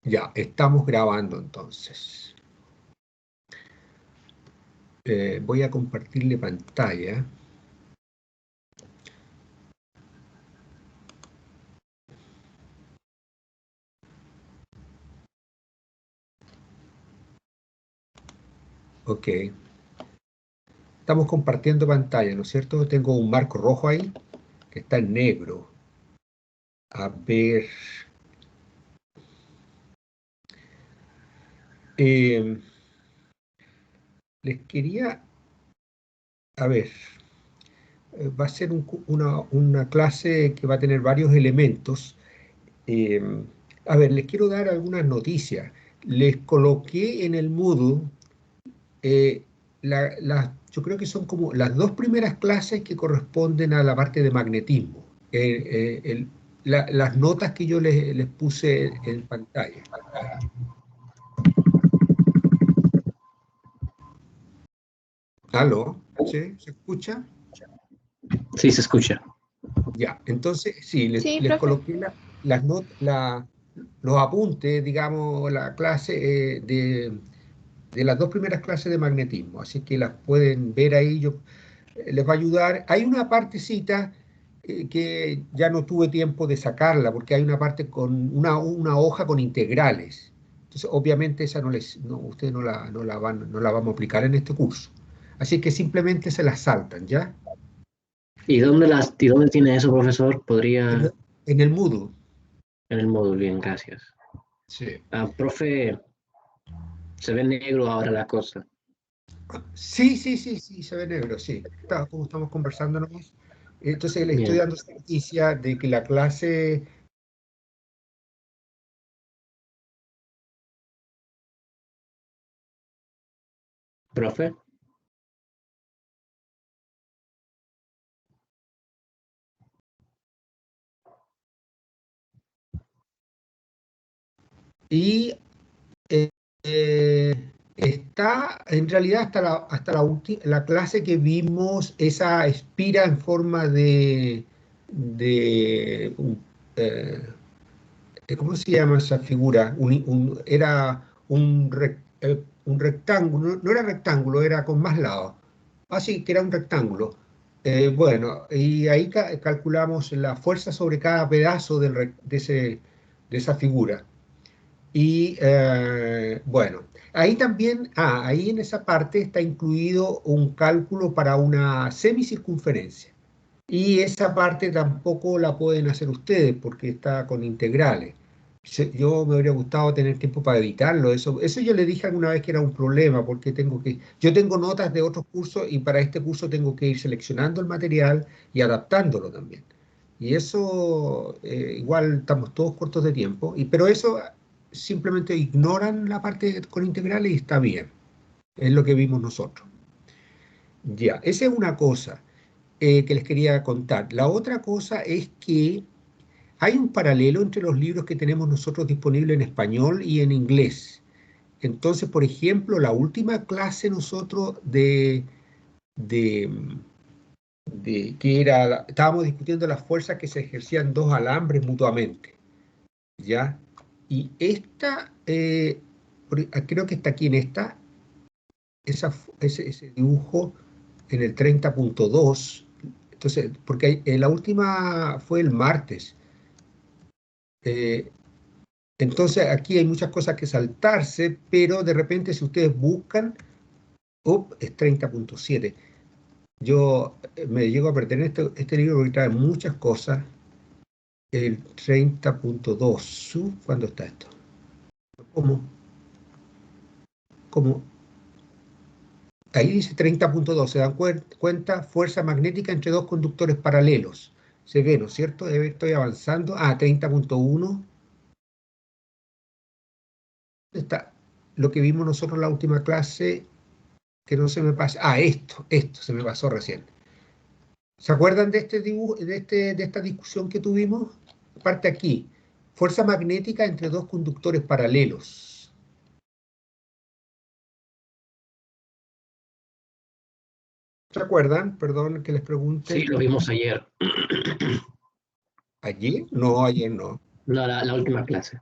Ya, estamos grabando entonces. Voy a compartirle pantalla. Ok. Estamos compartiendo pantalla, ¿no es cierto? Tengo un marco rojo ahí que está en negro. A ver. eh, Les quería. A ver. Va a ser una clase que va a tener varios elementos. Eh, a ver, les quiero dar algunas noticias. Les coloqué en el Moodle, eh, yo creo que son como las dos primeras clases que corresponden a la parte de magnetismo. Las notas que yo les puse en pantalla. ¿Aló? ¿Sí? ¿Se escucha? Sí, se escucha. Ya, entonces sí, Sí, les profe. coloqué las los apuntes, digamos, la clase de las dos primeras clases de magnetismo, así que las pueden ver ahí, les va a ayudar. Hay una partecita que ya no tuve tiempo de sacarla, porque hay una parte con una hoja con integrales. Entonces, obviamente esa ustedes no la vamos a aplicar en este curso. Así que simplemente se las saltan, ¿ya? ¿Y dónde tiene eso, profesor? En, Podría en el Moodle. en el módulo, bien, gracias. Sí. Profe, se ve negro ahora la cosa. Sí, sí, sí, sí, se ve negro, sí. Como estamos conversando nomás. Entonces le estoy Bien. dando esta noticia de que la clase. Profe, Y eh, está, en realidad, la clase que vimos, esa expira en forma de eh, ¿cómo se llama esa figura? Era un rectángulo, no era rectángulo, era con más lados. Así que era un rectángulo. Bueno, y ahí calculamos la fuerza sobre cada pedazo de esa figura. Y bueno, ahí también, ahí en esa parte está incluido un cálculo para una semicircunferencia. Y esa parte tampoco la pueden hacer ustedes porque está con integrales. Yo me habría gustado tener tiempo para editarlo. Eso yo le dije alguna vez que era un problema porque yo tengo notas de otros cursos y para este curso tengo que ir seleccionando el material y adaptándolo también. Y eso, igual estamos todos cortos de tiempo, pero eso simplemente ignoran la parte con integrales y está bien. Es lo que vimos nosotros. Ya, esa es una cosa que les quería contar. La otra cosa es que hay un paralelo entre los libros que tenemos nosotros disponibles en español y en inglés. Entonces, por ejemplo, la última clase nosotros de, que era, estábamos discutiendo las fuerzas que se ejercían dos alambres mutuamente, ¿ya? Y esta, creo que está aquí en ese dibujo en el 30.2. Entonces, porque la última fue el martes. eh, entonces, aquí hay muchas cosas que saltarse, pero de repente si ustedes buscan, es 30.7. Yo me llego a perder este libro porque trae muchas cosas. El 30.2. ¿Cuándo está esto? ¿Cómo? ¿Cómo? Ahí dice 30.2. ¿Se dan cuenta? Fuerza magnética entre dos conductores paralelos. Se ve, ¿no es cierto? Estoy avanzando. 30.1. Está lo que vimos nosotros en la última clase, que no se me pasa. Esto se me pasó recién. ¿Se acuerdan de este dibujo, de esta discusión que tuvimos? Parte aquí. Fuerza magnética entre dos conductores paralelos. ¿Se acuerdan? Perdón que les sí, pregunte. lo vimos ayer. ¿Ayer? No, ayer no. No, la última clase.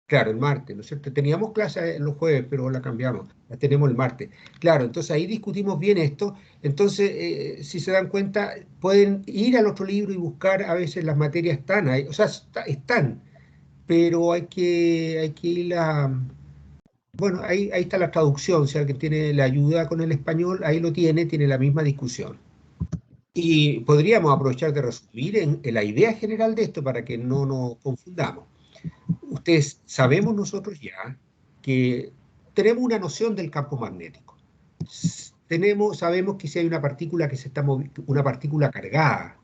Claro, el martes, ¿no es cierto? Teníamos clase los jueves, pero la cambiamos, la tenemos el martes. Claro, entonces ahí discutimos bien esto. Entonces, si se dan cuenta, pueden ir al otro libro y buscar, a veces las materias están ahí, o sea, están, pero hay que ir a... Bueno, ahí está la traducción, si alguien tiene la ayuda con el español, ahí lo tiene la misma discusión. Y podríamos aprovechar de resumir en la idea general de esto para que no nos confundamos. Ustedes sabemos nosotros ya que tenemos una noción del campo magnético. Sabemos que si hay una partícula que se está una partícula cargada,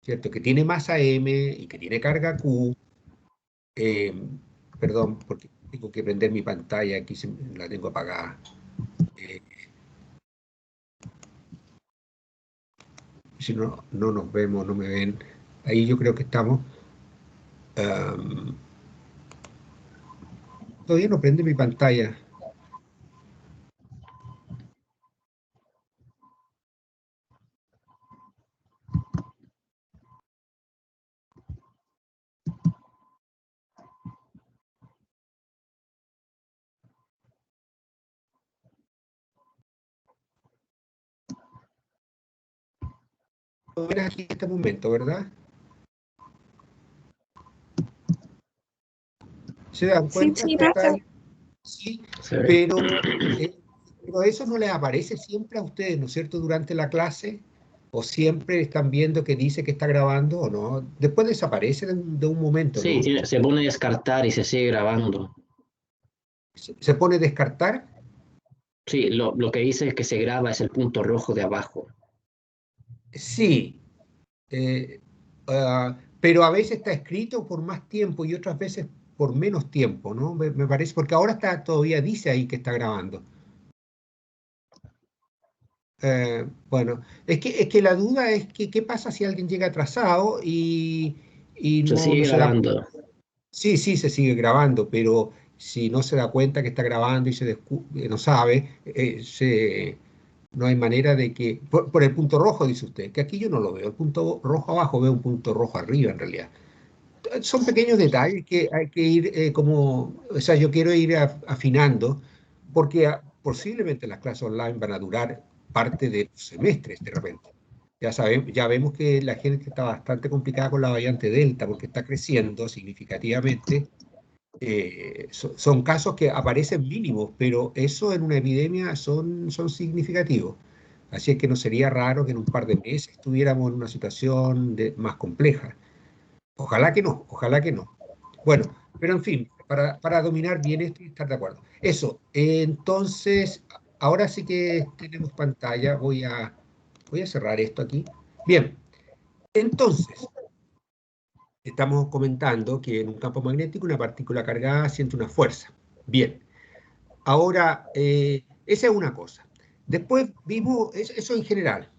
¿cierto? Que tiene masa m y que tiene carga q, eh, perdón, porque tengo que prender mi pantalla, aquí la tengo apagada. Eh, si no, no nos vemos, no me ven. Ahí yo creo que estamos. um, Todavía no prende mi pantalla. Lo ven aquí en este momento, ¿verdad? ¿Se dan Sí, cuenta sí, que está pasa. ahí? Sí, Se ve. eh, pero eso no les aparece siempre a ustedes, ¿no es cierto?, durante la clase, o siempre están viendo que dice que está grabando o no. Después desaparece de un momento, Sí, ¿no? se pone a descartar y se sigue grabando. Se pone descartar. Sí, lo que dice es que se graba es el punto rojo de abajo. Sí, eh, pero a veces está escrito por más tiempo y otras veces por menos tiempo, ¿no? Me parece, porque ahora todavía dice ahí que está grabando. Bueno, es que la duda es que qué pasa si alguien llega atrasado y Se no sigue se da. grabando. Sí, sí, se sigue grabando, pero si no se da cuenta que está grabando y no sabe, no hay manera de que... Por el punto rojo, dice usted, que aquí yo no lo veo. El punto rojo abajo, veo un punto rojo arriba en realidad. Son pequeños detalles que hay que ir o sea, yo quiero ir afinando, porque posiblemente las clases online van a durar parte de los semestres de repente. Ya vemos que la gente está bastante complicada con la variante Delta, porque está creciendo significativamente. Son casos que aparecen mínimos, pero eso en una epidemia son significativos. Así es que no sería raro que en un par de meses estuviéramos en una situación más compleja. Ojalá que no, ojalá que no. Bueno, pero en fin, para dominar bien esto y estar de acuerdo. Eso, entonces, ahora sí que tenemos pantalla. Voy a cerrar esto aquí. Bien, entonces, estamos comentando que en un campo magnético una partícula cargada siente una fuerza. Bien, ahora, esa es una cosa. Después vimos eso en general,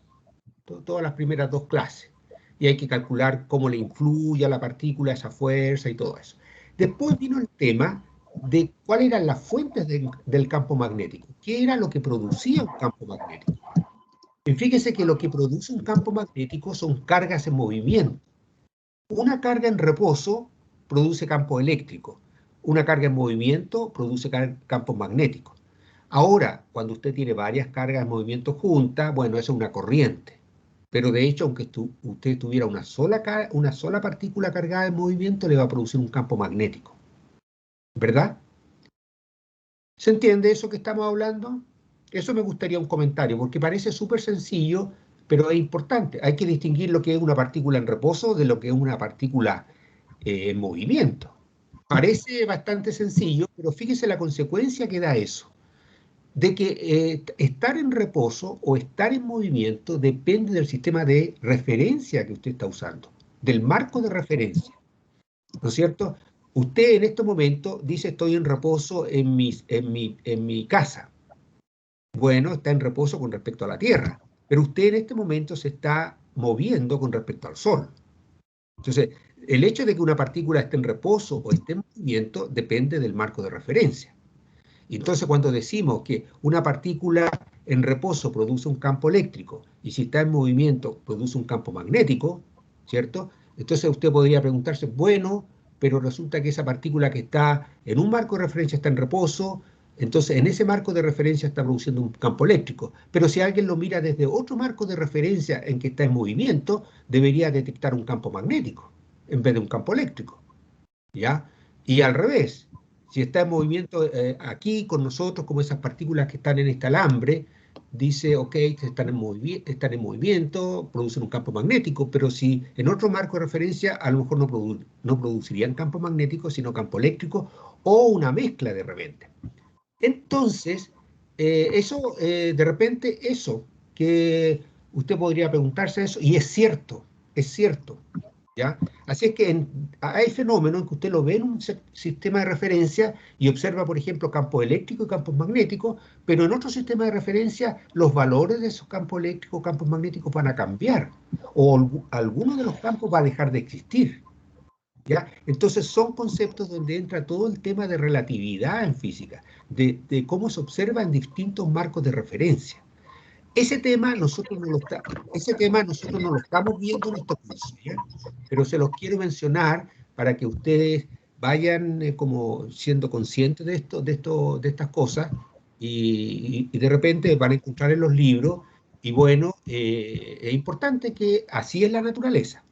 todas las primeras dos clases. Y hay que calcular cómo le influye a la partícula esa fuerza y todo eso. Después vino el tema de cuáles eran las fuentes del campo magnético. ¿Qué era lo que producía un campo magnético? Y fíjese que lo que produce un campo magnético son cargas en movimiento. Una carga en reposo produce campo eléctrico. Una carga en movimiento produce campos magnéticos. Ahora, cuando usted tiene varias cargas en movimiento juntas, bueno, eso es una corriente. Pero de hecho, aunque usted tuviera una sola partícula cargada en movimiento, le va a producir un campo magnético. ¿Verdad? ¿Se entiende eso que estamos hablando? Eso me gustaría un comentario, porque parece súper sencillo, pero es importante. Hay que distinguir lo que es una partícula en reposo de lo que es una partícula en movimiento. Parece bastante sencillo, pero fíjese la consecuencia que da eso. De que estar en reposo o estar en movimiento depende del sistema de referencia que usted está usando, del marco de referencia, ¿no es cierto? Usted en este momento dice estoy en reposo en mi casa. Bueno, está en reposo con respecto a la Tierra, pero usted en este momento se está moviendo con respecto al Sol. Entonces, el hecho de que una partícula esté en reposo o esté en movimiento depende del marco de referencia. Y entonces cuando decimos que una partícula en reposo produce un campo eléctrico y si está en movimiento produce un campo magnético, ¿cierto? Entonces usted podría preguntarse, bueno, pero resulta que esa partícula que está en un marco de referencia está en reposo, entonces en ese marco de referencia está produciendo un campo eléctrico. Pero si alguien lo mira desde otro marco de referencia en que está en movimiento, debería detectar un campo magnético en vez de un campo eléctrico, ¿ya? Y al revés, si está en movimiento aquí con nosotros, como esas partículas que están en este alambre, dice, ok, están en movimiento, producen un campo magnético, pero si en otro marco de referencia a lo mejor no producirían campo magnético, sino campo eléctrico o una mezcla de repente. Entonces, de repente, eso, que usted podría preguntarse eso, y es cierto, ¿ya? Así es que hay fenómenos en que usted lo ve en un sistema de referencia y observa, por ejemplo, campos eléctricos y campos magnéticos, pero en otro sistema de referencia los valores de esos campos eléctricos, campos magnéticos van a cambiar, o alguno de los campos va a dejar de existir. ¿Ya? Entonces son conceptos donde entra todo el tema de relatividad en física, de cómo se observa en distintos marcos de referencia. Ese tema nosotros no lo estamos viendo en este curso, ¿ya? Pero se los quiero mencionar para que ustedes vayan como siendo conscientes de estas cosas y de repente van a encontrar en los libros y bueno, es importante que así es la naturaleza.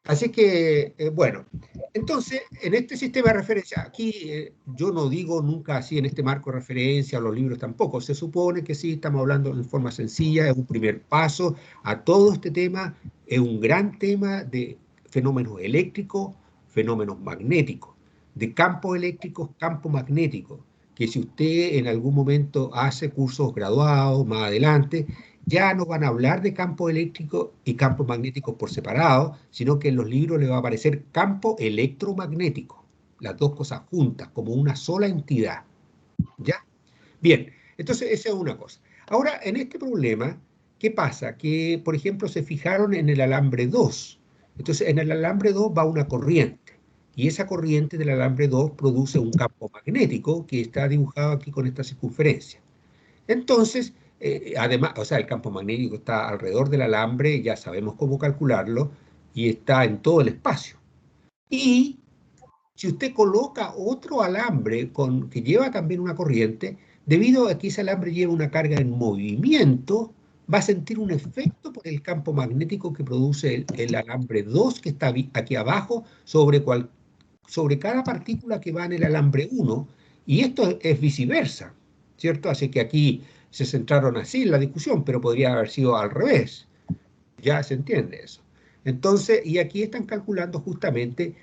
Así que, bueno, entonces, en este sistema de referencia, aquí yo no digo nunca así en este marco de referencia, los libros tampoco, se supone que sí, estamos hablando en forma sencilla, es un primer paso a todo este tema, es un gran tema de fenómenos eléctricos, fenómenos magnéticos, de campos eléctricos, campos magnéticos, que si usted en algún momento hace cursos graduados más adelante, ya no van a hablar de campo eléctrico y campo magnético por separado, sino que en los libros le va a aparecer campo electromagnético, las dos cosas juntas, como una sola entidad. ¿Ya? Bien, entonces esa es una cosa. Ahora, en este problema, ¿qué pasa? Que, por ejemplo, se fijaron en el alambre 2. Entonces, en el alambre 2 va una corriente. Y esa corriente del alambre 2 produce un campo magnético que está dibujado aquí con esta circunferencia. Entonces, además, o sea, el campo magnético está alrededor del alambre, ya sabemos cómo calcularlo, y está en todo el espacio. Y si usted coloca otro alambre que lleva también una corriente, debido a que ese alambre lleva una carga en movimiento, va a sentir un efecto por el campo magnético que produce el alambre 2 que está aquí abajo sobre cada partícula que va en el alambre 1, y esto es viceversa, ¿cierto? Así que aquí se centraron así en la discusión, pero podría haber sido al revés. Ya se entiende eso. Entonces, y aquí están calculando justamente,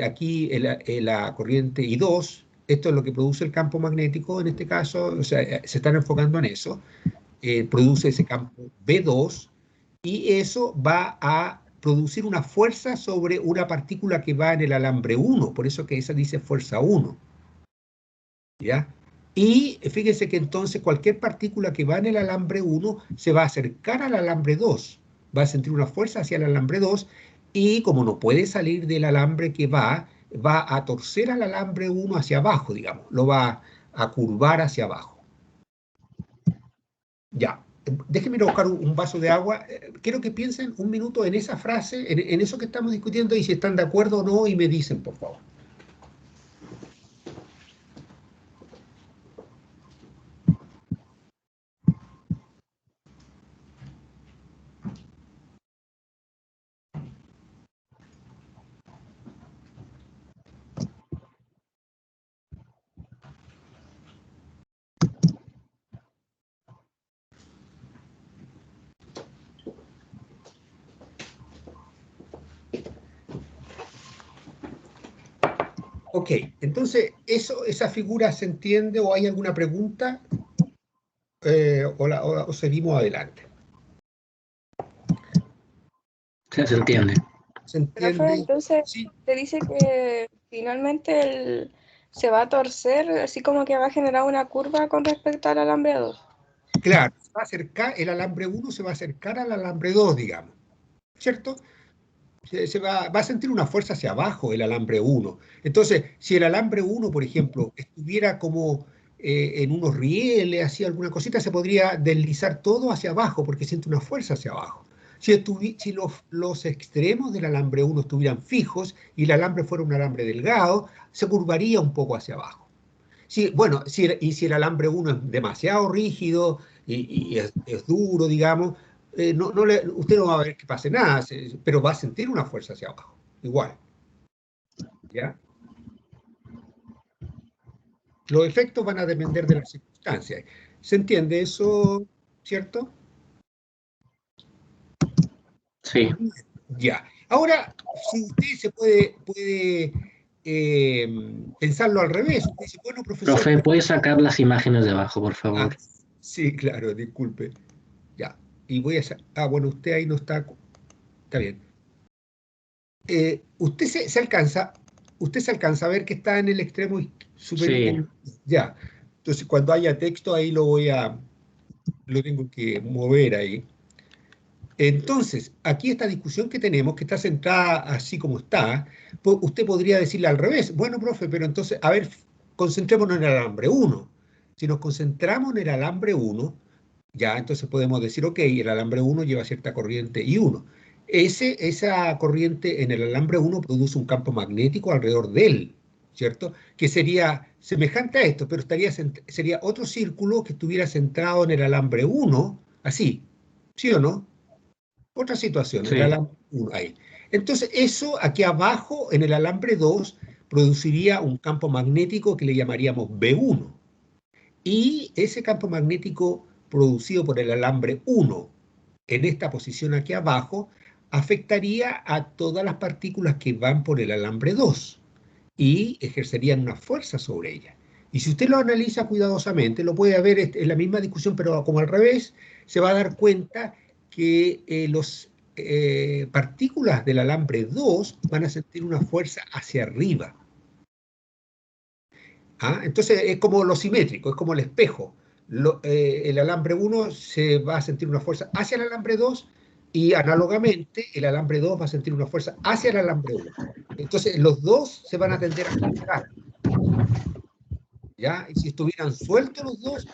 aquí la corriente I2, esto es lo que produce el campo magnético en este caso, o sea, se están enfocando en eso, produce ese campo B2 y eso va a producir una fuerza sobre una partícula que va en el alambre 1, por eso que esa dice fuerza 1, ¿ya? Y fíjense que entonces cualquier partícula que va en el alambre 1 se va a acercar al alambre 2, va a sentir una fuerza hacia el alambre 2 y como no puede salir del alambre que va a torcer al alambre 1 hacia abajo, digamos, lo va a curvar hacia abajo. Ya, déjenme ir a buscar un vaso de agua. Quiero que piensen un minuto en esa frase, en eso que estamos discutiendo y si están de acuerdo o no y me dicen, por favor. Ok, entonces, ¿esa figura se entiende o hay alguna pregunta o seguimos adelante? Se entiende. ¿Se Profe, entiende? entonces Sí, te dice que finalmente se va a torcer, así como que va a generar una curva con respecto al alambre 2. claro, se va a acercar, el alambre 1 se va a acercar al alambre 2, digamos, ¿cierto? Va a sentir una fuerza hacia abajo el alambre 1. Entonces, si el alambre 1, por ejemplo, estuviera como en unos rieles, así alguna cosita, se podría deslizar todo hacia abajo porque siente una fuerza hacia abajo. Si los extremos del alambre 1 estuvieran fijos y el alambre fuera un alambre delgado, se curvaría un poco hacia abajo. Bueno, y si el alambre 1 es demasiado rígido y es duro, digamos, usted no va a ver que pase nada, pero va a sentir una fuerza hacia abajo, igual. ¿Ya? Los efectos van a depender de las circunstancias. ¿Se entiende eso, cierto? Sí. Ya. Ahora, si usted se puede pensarlo al revés, usted dice, bueno, profesor... Profe, ¿puedes sacar las imágenes de abajo, por favor? Sí, claro, disculpe. Ya. Y voy a... bueno, usted ahí no está... Está bien. Usted se alcanza a ver que está en el extremo superior. Sí. Ya. Entonces, cuando haya texto, ahí lo tengo que mover ahí. Entonces, aquí esta discusión que tenemos, que está centrada así como está, usted podría decirle al revés. Bueno, profe, pero entonces, a ver, concentrémonos en el alambre 1. Si nos concentramos en el alambre 1, ya entonces podemos decir, ok, el alambre 1 lleva cierta corriente I1. Esa corriente en el alambre 1 produce un campo magnético alrededor de él, ¿cierto? Que sería semejante a esto, pero sería otro círculo que estuviera centrado en el alambre 1, así, ¿sí o no? Otra situación, el Sí. alambre 1 ahí. Entonces, eso aquí abajo, en el alambre 2, produciría un campo magnético que le llamaríamos B1. Y ese campo magnético producido por el alambre 1 en esta posición aquí abajo afectaría a todas las partículas que van por el alambre 2 y ejercerían una fuerza sobre ellas. Y si usted lo analiza cuidadosamente, lo puede ver en la misma discusión, pero como al revés, se va a dar cuenta que las partículas del alambre 2 van a sentir una fuerza hacia arriba. Entonces es como lo simétrico, es como el espejo. El alambre 1 se va a sentir una fuerza hacia el alambre 2 y análogamente el alambre 2 va a sentir una fuerza hacia el alambre 1. Entonces los dos se van a tender a juntar, ¿ya? Y si estuvieran sueltos los dos,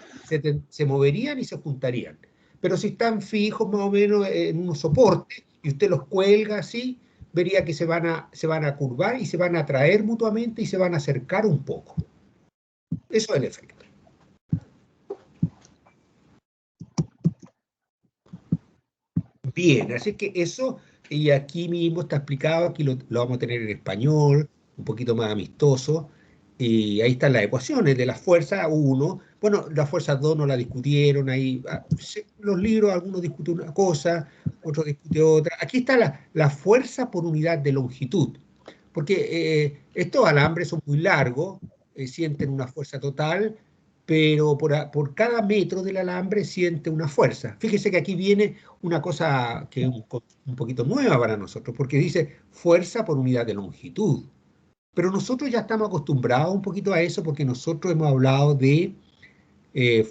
se moverían y se juntarían. Pero si están fijos más o menos en unos soportes y usted los cuelga así, vería que se van a curvar y se van a atraer mutuamente y se van a acercar un poco. Eso es el efecto. Bien, así que eso, y aquí mismo está explicado, aquí lo vamos a tener en español, un poquito más amistoso, y ahí están las ecuaciones de la fuerza 1. Bueno, la fuerza 2 no la discutieron, ahí los libros, algunos discuten una cosa, otros discuten otra. Aquí está la fuerza por unidad de longitud, porque estos alambres son muy largos, sienten una fuerza total, pero por cada metro del alambre siente una fuerza. Fíjese que aquí viene una cosa que es un poquito nueva para nosotros, porque dice fuerza por unidad de longitud. Pero nosotros ya estamos acostumbrados un poquito a eso porque nosotros hemos hablado de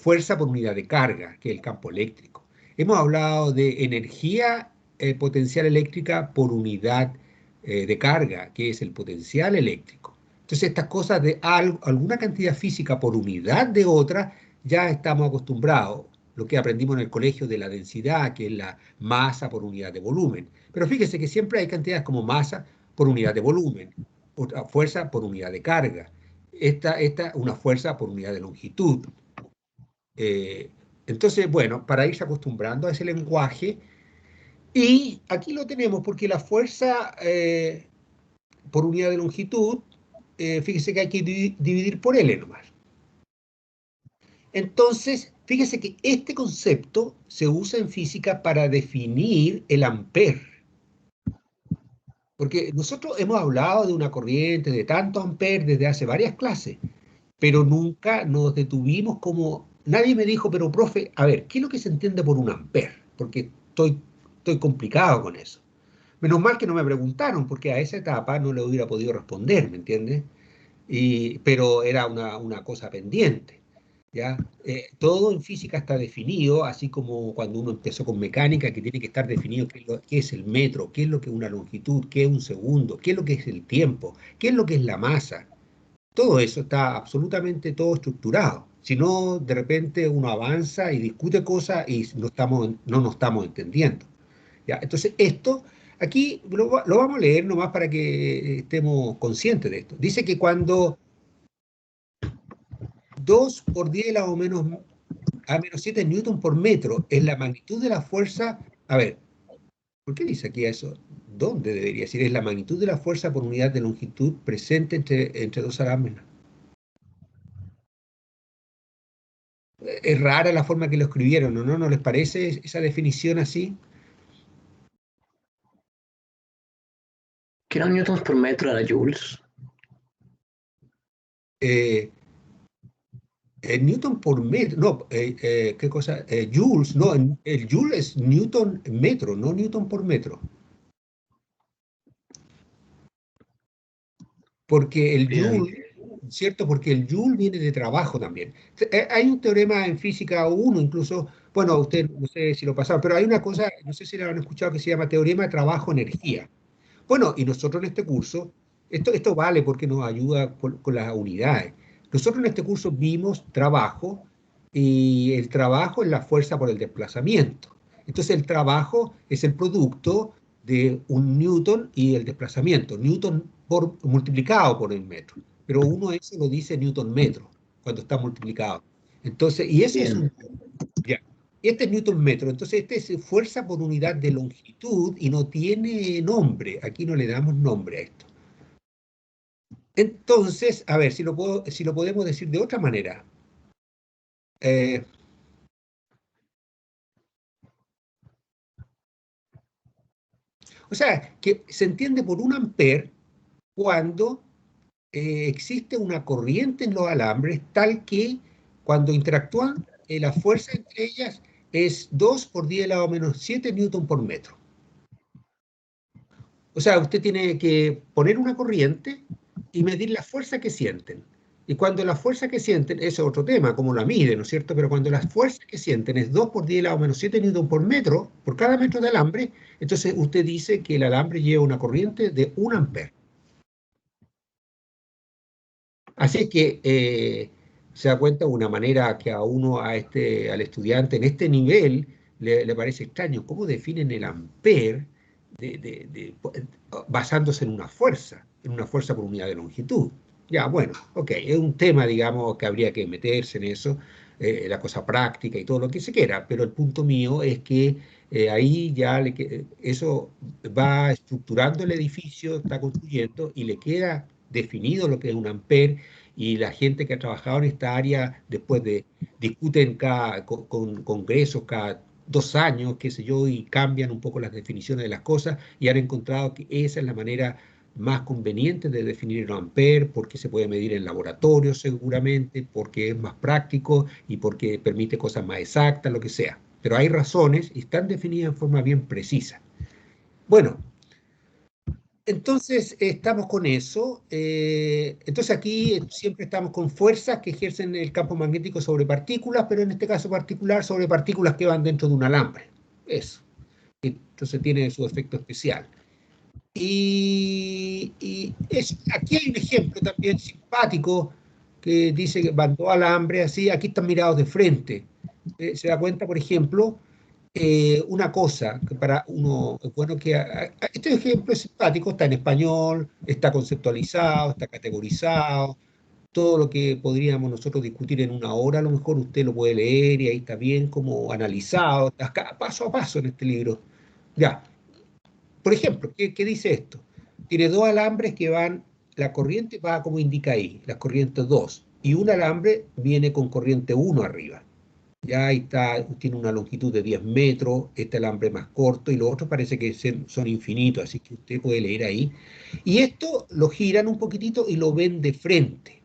fuerza por unidad de carga, que es el campo eléctrico. Hemos hablado de energía potencial eléctrica por unidad de carga, que es el potencial eléctrico. Entonces, estas cosas de alguna cantidad física por unidad de otra, ya estamos acostumbrados. Lo que aprendimos en el colegio de la densidad, que es la masa por unidad de volumen. Pero fíjese que siempre hay cantidades como masa por unidad de volumen, otra fuerza por unidad de carga. Esta una fuerza por unidad de longitud. Entonces, bueno, para irse acostumbrando a ese lenguaje, y aquí lo tenemos porque la fuerza por unidad de longitud, fíjese que hay que dividir por L nomás. Entonces, fíjese que este concepto se usa en física para definir el ampere. Porque nosotros hemos hablado de una corriente de tantos amperes desde hace varias clases, pero nunca nos detuvimos como... Nadie me dijo, pero profe, a ver, ¿qué es lo que se entiende por un ampere? Porque estoy complicado con eso. Menos mal que no me preguntaron, porque a esa etapa no le hubiera podido responder, ¿me entiendes? Pero era una cosa pendiente, ¿ya? Todo en física está definido, así como cuando uno empezó con mecánica, que tiene que estar definido qué es el metro, qué es lo que es una longitud, qué es un segundo, qué es lo que es el tiempo, qué es lo que es la masa. Todo eso está absolutamente todo estructurado. Si no, de repente uno avanza y discute cosas y no nos estamos entendiendo. ¿Ya? Entonces, esto, aquí lo vamos a leer nomás para que estemos conscientes de esto. Dice que cuando 2 por 10 a menos 7 newton por metro es la magnitud de la fuerza. A ver, ¿por qué dice aquí eso? ¿Dónde debería decir? Es la magnitud de la fuerza por unidad de longitud presente entre dos alambres. Es rara la forma que lo escribieron, ¿no? ¿No les parece esa definición así? ¿Qué eran newtons por metro? ¿Era joules? Eh, Newton por metro, no, ¿qué cosa? Joules, no, el joule es Newton metro, no Newton por metro. Porque el Bien. joule, ¿cierto? Porque el joule viene de trabajo también. Hay un teorema en física 1 incluso, bueno, usted no sé si lo pasaron, pero hay una cosa, no sé si lo han escuchado, que se llama teorema de trabajo-energía. Bueno, y nosotros en este curso, esto vale porque nos ayuda con las unidades. Nosotros en este curso vimos trabajo y el trabajo es la fuerza por el desplazamiento. Entonces el trabajo es el producto de un newton y el desplazamiento, newton multiplicado por el metro. Pero uno eso lo dice newton metro cuando está multiplicado. Entonces, y eso es Bien. ya. Este es newton metro, entonces este es fuerza por unidad de longitud y no tiene nombre. Aquí no le damos nombre a esto. Entonces, a ver si lo podemos decir de otra manera. Eh, o sea, que se entiende por un ampere cuando existe una corriente en los alambres tal que cuando interactúan, la fuerza entre ellas es 2 por 10 elevado a menos 7 newton por metro. O sea, usted tiene que poner una corriente y medir la fuerza que sienten. Y cuando la fuerza que sienten, eso es otro tema, cómo la miden, ¿no es cierto? Pero cuando la fuerza que sienten es 2 por 10 elevado a menos 7 newton por metro, por cada metro de alambre, entonces usted dice que el alambre lleva una corriente de 1 ampere. Así que se da cuenta de una manera que a uno, al estudiante en este nivel, le parece extraño. ¿Cómo definen el ampere basándose en una fuerza por unidad de longitud? Ya, bueno, ok, es un tema, digamos, que habría que meterse en eso, la cosa práctica y todo lo que se quiera, pero el punto mío es que ahí ya eso va estructurando el edificio, está construyendo y le queda definido lo que es un ampere y la gente que ha trabajado en esta área después discuten con congresos cada 2 años, qué sé yo, y cambian un poco las definiciones de las cosas y han encontrado que esa es la manera más conveniente de definir el ampere porque se puede medir en laboratorio seguramente, porque es más práctico y porque permite cosas más exactas, lo que sea. Pero hay razones y están definidas en forma bien precisa. Bueno, entonces estamos con eso. Entonces aquí siempre estamos con fuerzas que ejercen el campo magnético sobre partículas, pero en este caso particular sobre partículas que van dentro de un alambre. Eso. Entonces tiene su efecto especial. Aquí hay un ejemplo también simpático que dice que van dos alambres así, aquí están mirados de frente. Se da cuenta, por ejemplo, una cosa que para uno, bueno, este ejemplo es simpático, está en español, está conceptualizado, está categorizado, todo lo que podríamos nosotros discutir en una hora, a lo mejor usted lo puede leer y ahí está bien como analizado, está acá, paso a paso en este libro. Ya, por ejemplo, ¿qué dice esto? Tiene dos alambres que van, la corriente va como indica ahí, la corriente 2, y un alambre viene con corriente 1 arriba. Ya ahí está, tiene una longitud de 10 metros, este alambre más corto, y los otros parece que son infinitos, así que usted puede leer ahí. Y esto lo giran un poquitito y lo ven de frente.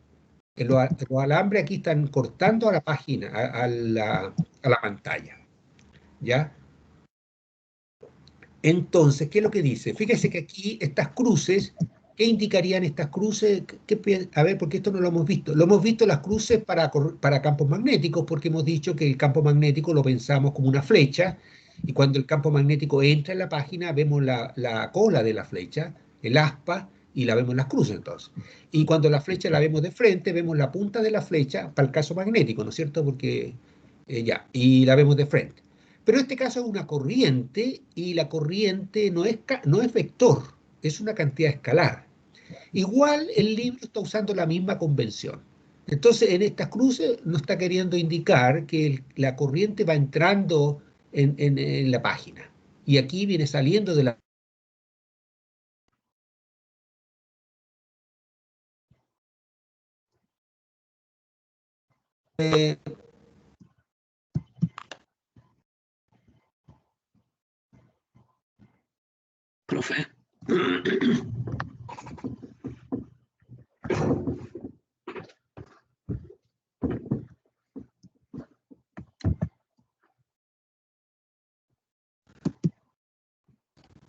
Los alambres aquí están cortando a la página, a la pantalla. ¿Ya? Entonces, ¿qué es lo que dice? Fíjese que aquí estas cruces, ¿qué indicarían estas cruces? A ver, porque esto no lo hemos visto. Lo hemos visto las cruces para campos magnéticos, porque hemos dicho que el campo magnético lo pensamos como una flecha, y cuando el campo magnético entra en la página, vemos la cola de la flecha, el aspa, y la vemos en las cruces entonces. Y cuando la flecha la vemos de frente, vemos la punta de la flecha para el caso magnético, ¿no es cierto? Porque ya, y la vemos de frente. Pero en este caso es una corriente, y la corriente no es vector, es una cantidad escalar. Igual el libro está usando la misma convención. Entonces, en estas cruces nos está queriendo indicar que la corriente va entrando en la página. Y aquí viene saliendo de la... Profe.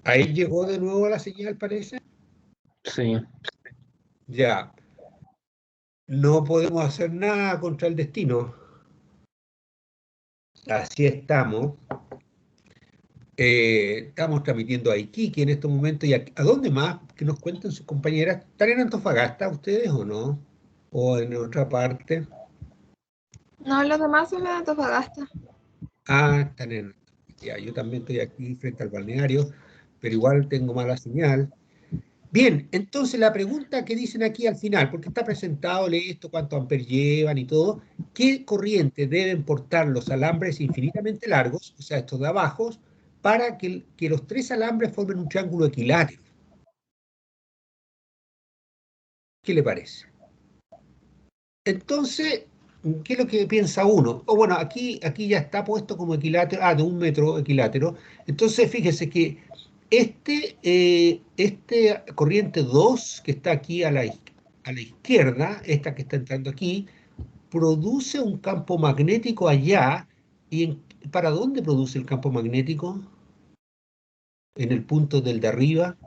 Ahí llegó de nuevo la señal, parece. Sí. Ya. No podemos hacer nada contra el destino. Así estamos. Estamos transmitiendo a Iquique en este momento. ¿Y a dónde más? Que nos cuenten sus compañeras. ¿Están en Antofagasta ustedes o no? ¿O en otra parte? No, los demás son de Antofagasta. Ah, están en... Ya, yo también estoy aquí frente al balneario, pero igual tengo mala señal. Bien, entonces la pregunta que dicen aquí al final, porque está presentado, lee esto, cuánto amper llevan y todo, ¿qué corriente deben portar los alambres infinitamente largos, o sea, estos de abajo, para que los tres alambres formen un triángulo equilátero? ¿Qué le parece? Entonces, ¿qué es lo que piensa uno? O bueno, aquí ya está puesto como equilátero, de 1 metro equilátero. Entonces, fíjese que este corriente 2 que está aquí a la izquierda, esta que está entrando aquí, produce un campo magnético allá. ¿Y para dónde produce el campo magnético? En el punto del de arriba.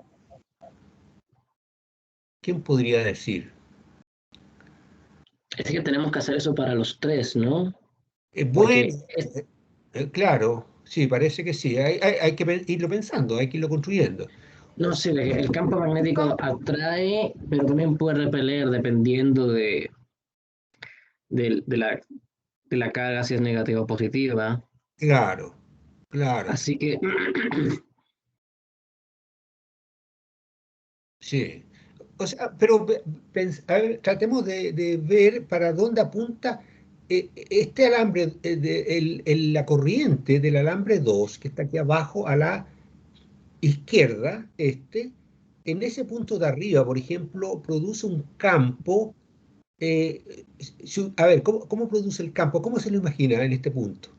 ¿Quién podría decir? Es que tenemos que hacer eso para los tres, ¿no? Bueno, Porque claro, sí, parece que sí. Hay que irlo pensando, hay que irlo construyendo. no sé, el campo magnético atrae, pero también puede repeler dependiendo de, de la, de la carga, si es negativa o positiva. Claro, claro, Así que sí. O sea, pero a ver, tratemos de ver para dónde apunta este alambre, la corriente del alambre 2 que está aquí abajo a la izquierda, en ese punto de arriba, por ejemplo, produce un campo. A ver, ¿cómo produce el campo? ¿Cómo se lo imagina en este punto?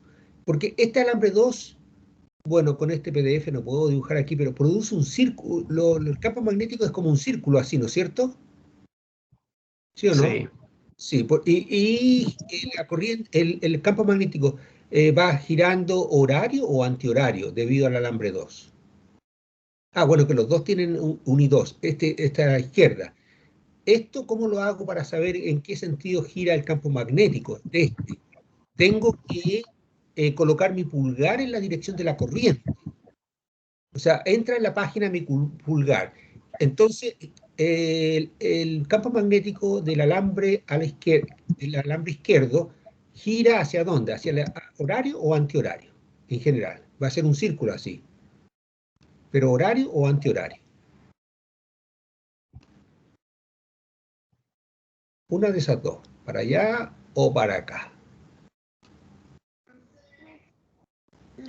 Porque este alambre 2, bueno, con este PDF no puedo dibujar aquí, pero produce un círculo. El campo magnético es como un círculo así, ¿no es cierto? ¿Sí o no? sí, Sí, y la corriente, el campo magnético va girando horario o antihorario debido al alambre 2. Ah, bueno, que los dos tienen un y dos. Esta a la izquierda. ¿Esto cómo lo hago para saber en qué sentido gira el campo magnético de este? Tengo que colocar mi pulgar en la dirección de la corriente. O sea, entra en la página mi pulgar. Entonces, el campo magnético del alambre a la izquierda, del alambre izquierdo, gira ¿hacia dónde? ¿Hacia el horario o antihorario? En general. Va a ser un círculo así. Pero horario o antihorario. Una de esas dos. Para allá o para acá.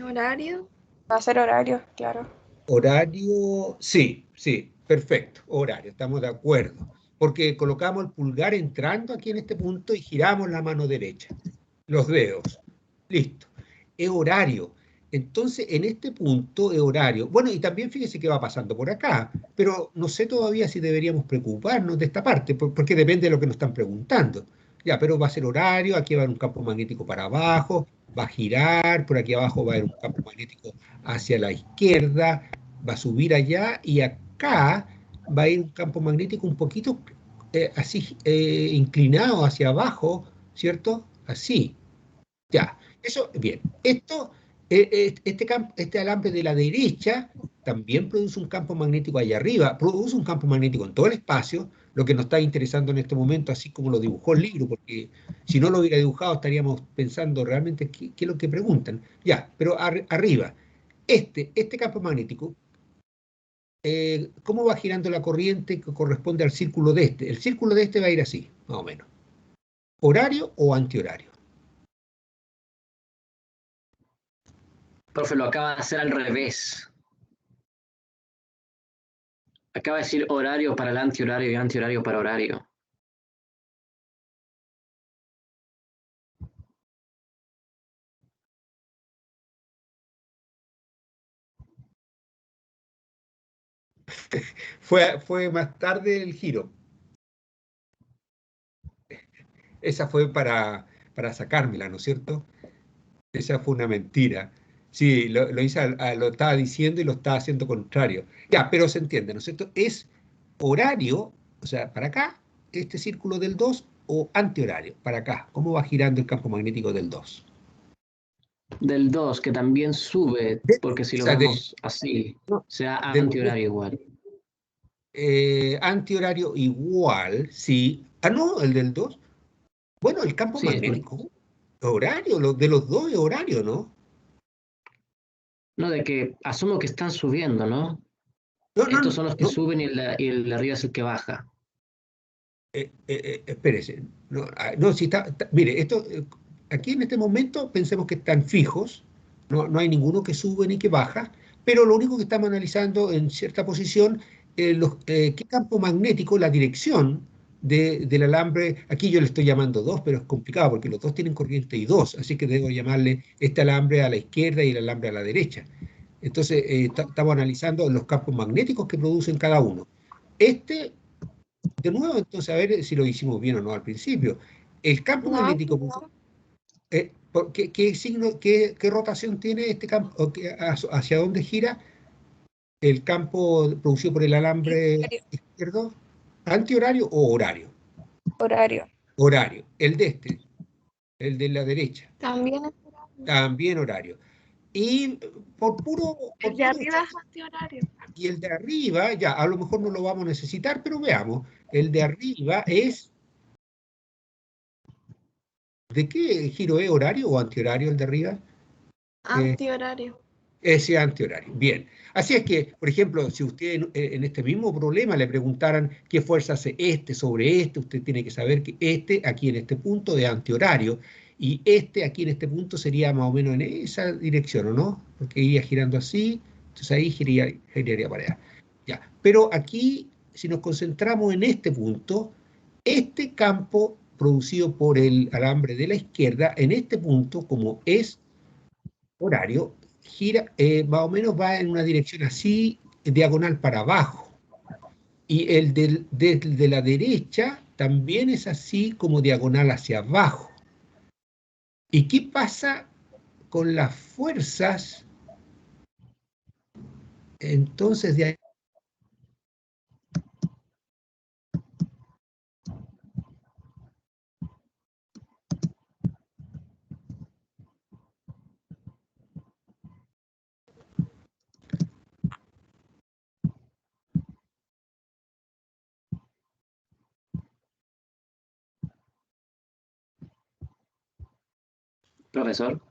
¿Horario? Va a ser horario, claro. Horario, sí, sí, perfecto, horario, estamos de acuerdo, porque colocamos el pulgar entrando aquí en este punto y giramos la mano derecha, los dedos, listo, es horario. Entonces, en este punto es horario. Bueno, y también fíjese que va pasando por acá, pero no sé todavía si deberíamos preocuparnos de esta parte, porque depende de lo que nos están preguntando. Ya, pero va a ser horario, aquí va a haber un campo magnético para abajo, va a girar, por aquí abajo va a haber un campo magnético hacia la izquierda, va a subir allá y acá va a ir un campo magnético un poquito así inclinado hacia abajo, ¿cierto? Así, ya. Eso, bien. Este alambre de la derecha también produce un campo magnético allá arriba, produce un campo magnético en todo el espacio, lo que nos está interesando en este momento, así como lo dibujó el libro, porque si no lo hubiera dibujado estaríamos pensando realmente qué es lo que preguntan. Ya, pero arriba, este campo magnético, ¿cómo va girando la corriente que corresponde al círculo de este? El círculo de este va a ir así, más o menos. ¿Horario o antihorario? Profe, lo acaba de hacer al revés. Acaba de decir horario para el antihorario y antihorario para horario. Fue más tarde el giro. Esa fue para sacármela, ¿no es cierto? Esa fue una mentira. Sí, lo hice, lo estaba diciendo y lo estaba haciendo contrario. Ya, pero se entiende, ¿no es cierto? Es horario, o sea, para acá, este círculo del 2 o antihorario, para acá. ¿Cómo va girando el campo magnético del 2? Del 2 que también sube, porque si O lo sea, vemos así, no, sea del 2, antihorario igual. antihorario igual, sí. Ah, no, el del 2. Bueno, el campo Sí, magnético, horario, de los dos es horario, ¿no? no, de que asumo que están subiendo, ¿no? No, no, Estos son los que no, suben y el de arriba es el que baja. espérese. No, no, si mire, esto, aquí en este momento pensemos que están fijos, no hay ninguno que sube ni que baja, pero lo único que estamos analizando en cierta posición, qué campo magnético, la dirección del alambre, aquí yo le estoy llamando dos, pero es complicado porque los dos tienen corriente y dos, así que debo llamarle este alambre a la izquierda y el alambre a la derecha. Entonces, estamos analizando los campos magnéticos que producen cada uno. Este de nuevo, entonces, a ver si lo hicimos bien o no al principio. El campo No, magnético, ¿qué signo, qué rotación tiene este campo? ¿Hacia dónde gira el campo producido por el alambre horario. izquierdo? ¿Antihorario o horario? Horario. Horario. El de este, el de la derecha, También es horario. también horario. Y El por de puro arriba es antihorario. y el de arriba, ya, a lo mejor no lo vamos a necesitar, pero veamos, el de arriba es. ¿De qué giro es horario o antihorario el de arriba? Eh, Antihorario. Ese antihorario. Bien. Así es que, por ejemplo, si usted en este mismo problema le preguntaran qué fuerza hace este sobre este, usted tiene que saber que este aquí en este punto es antihorario y este aquí en este punto sería más o menos en esa dirección, ¿o no? Porque iría girando así, entonces ahí giraría para allá. Ya. Pero aquí, si nos concentramos en este punto, este campo producido por el alambre de la izquierda, en este punto, como es horario, gira, más o menos va en una dirección así, diagonal para abajo. Y el de la derecha también es así como diagonal hacia abajo. ¿Y qué pasa con las fuerzas entonces de ahí? Profesor.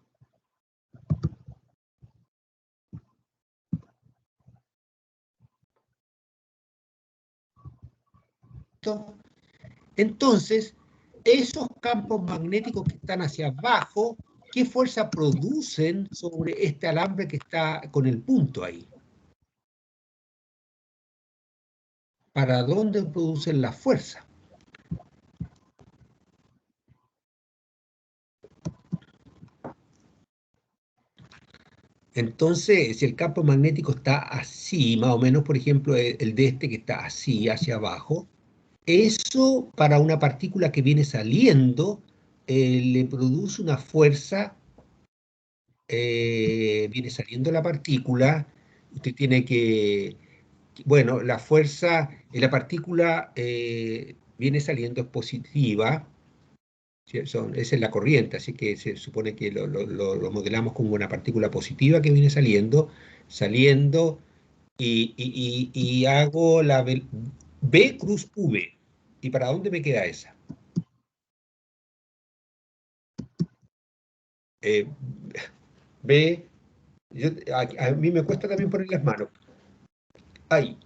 Entonces, esos campos magnéticos que están hacia abajo, ¿qué fuerza producen sobre este alambre que está con el punto ahí? ¿Para dónde producen la fuerza? Entonces, si el campo magnético está así, más o menos, por ejemplo, el de este que está así, hacia abajo, eso para una partícula que viene saliendo, le produce una fuerza, viene saliendo la partícula, usted tiene bueno, la fuerza en la partícula viene saliendo es positiva, ¿sí? Esa es la corriente, así que se supone que lo modelamos como una partícula positiva que viene saliendo, y hago la B cruz V. ¿Y para dónde me queda esa? B, a mí me cuesta también poner las manos. Ay,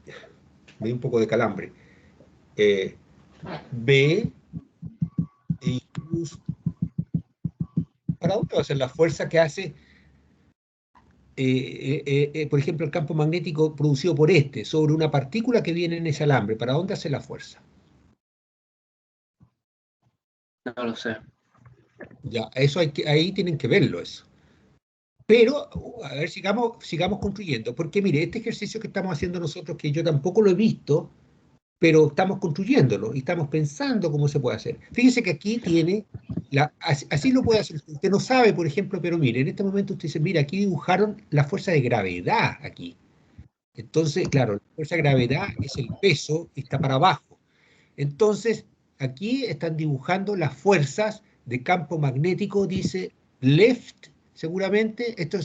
me dio un poco de calambre. B y cruz. ¿Para dónde va a ser la fuerza que hace, por ejemplo, el campo magnético producido por sobre una partícula que viene en ese alambre? ¿Para dónde hace la fuerza? No lo sé. Ya, eso ahí tienen que verlo eso. Pero, a ver, sigamos construyendo, porque mire, este ejercicio que estamos haciendo nosotros, que yo tampoco lo he visto, pero estamos construyéndolo y estamos pensando cómo se puede hacer. Fíjese que aquí tiene, así lo puede hacer. Usted no sabe, por ejemplo, pero mire, en este momento usted dice, mira, aquí dibujaron la fuerza de gravedad aquí. Entonces, claro, la fuerza de gravedad es el peso y está para abajo. Entonces, aquí están dibujando las fuerzas de campo magnético, dice left, seguramente, esto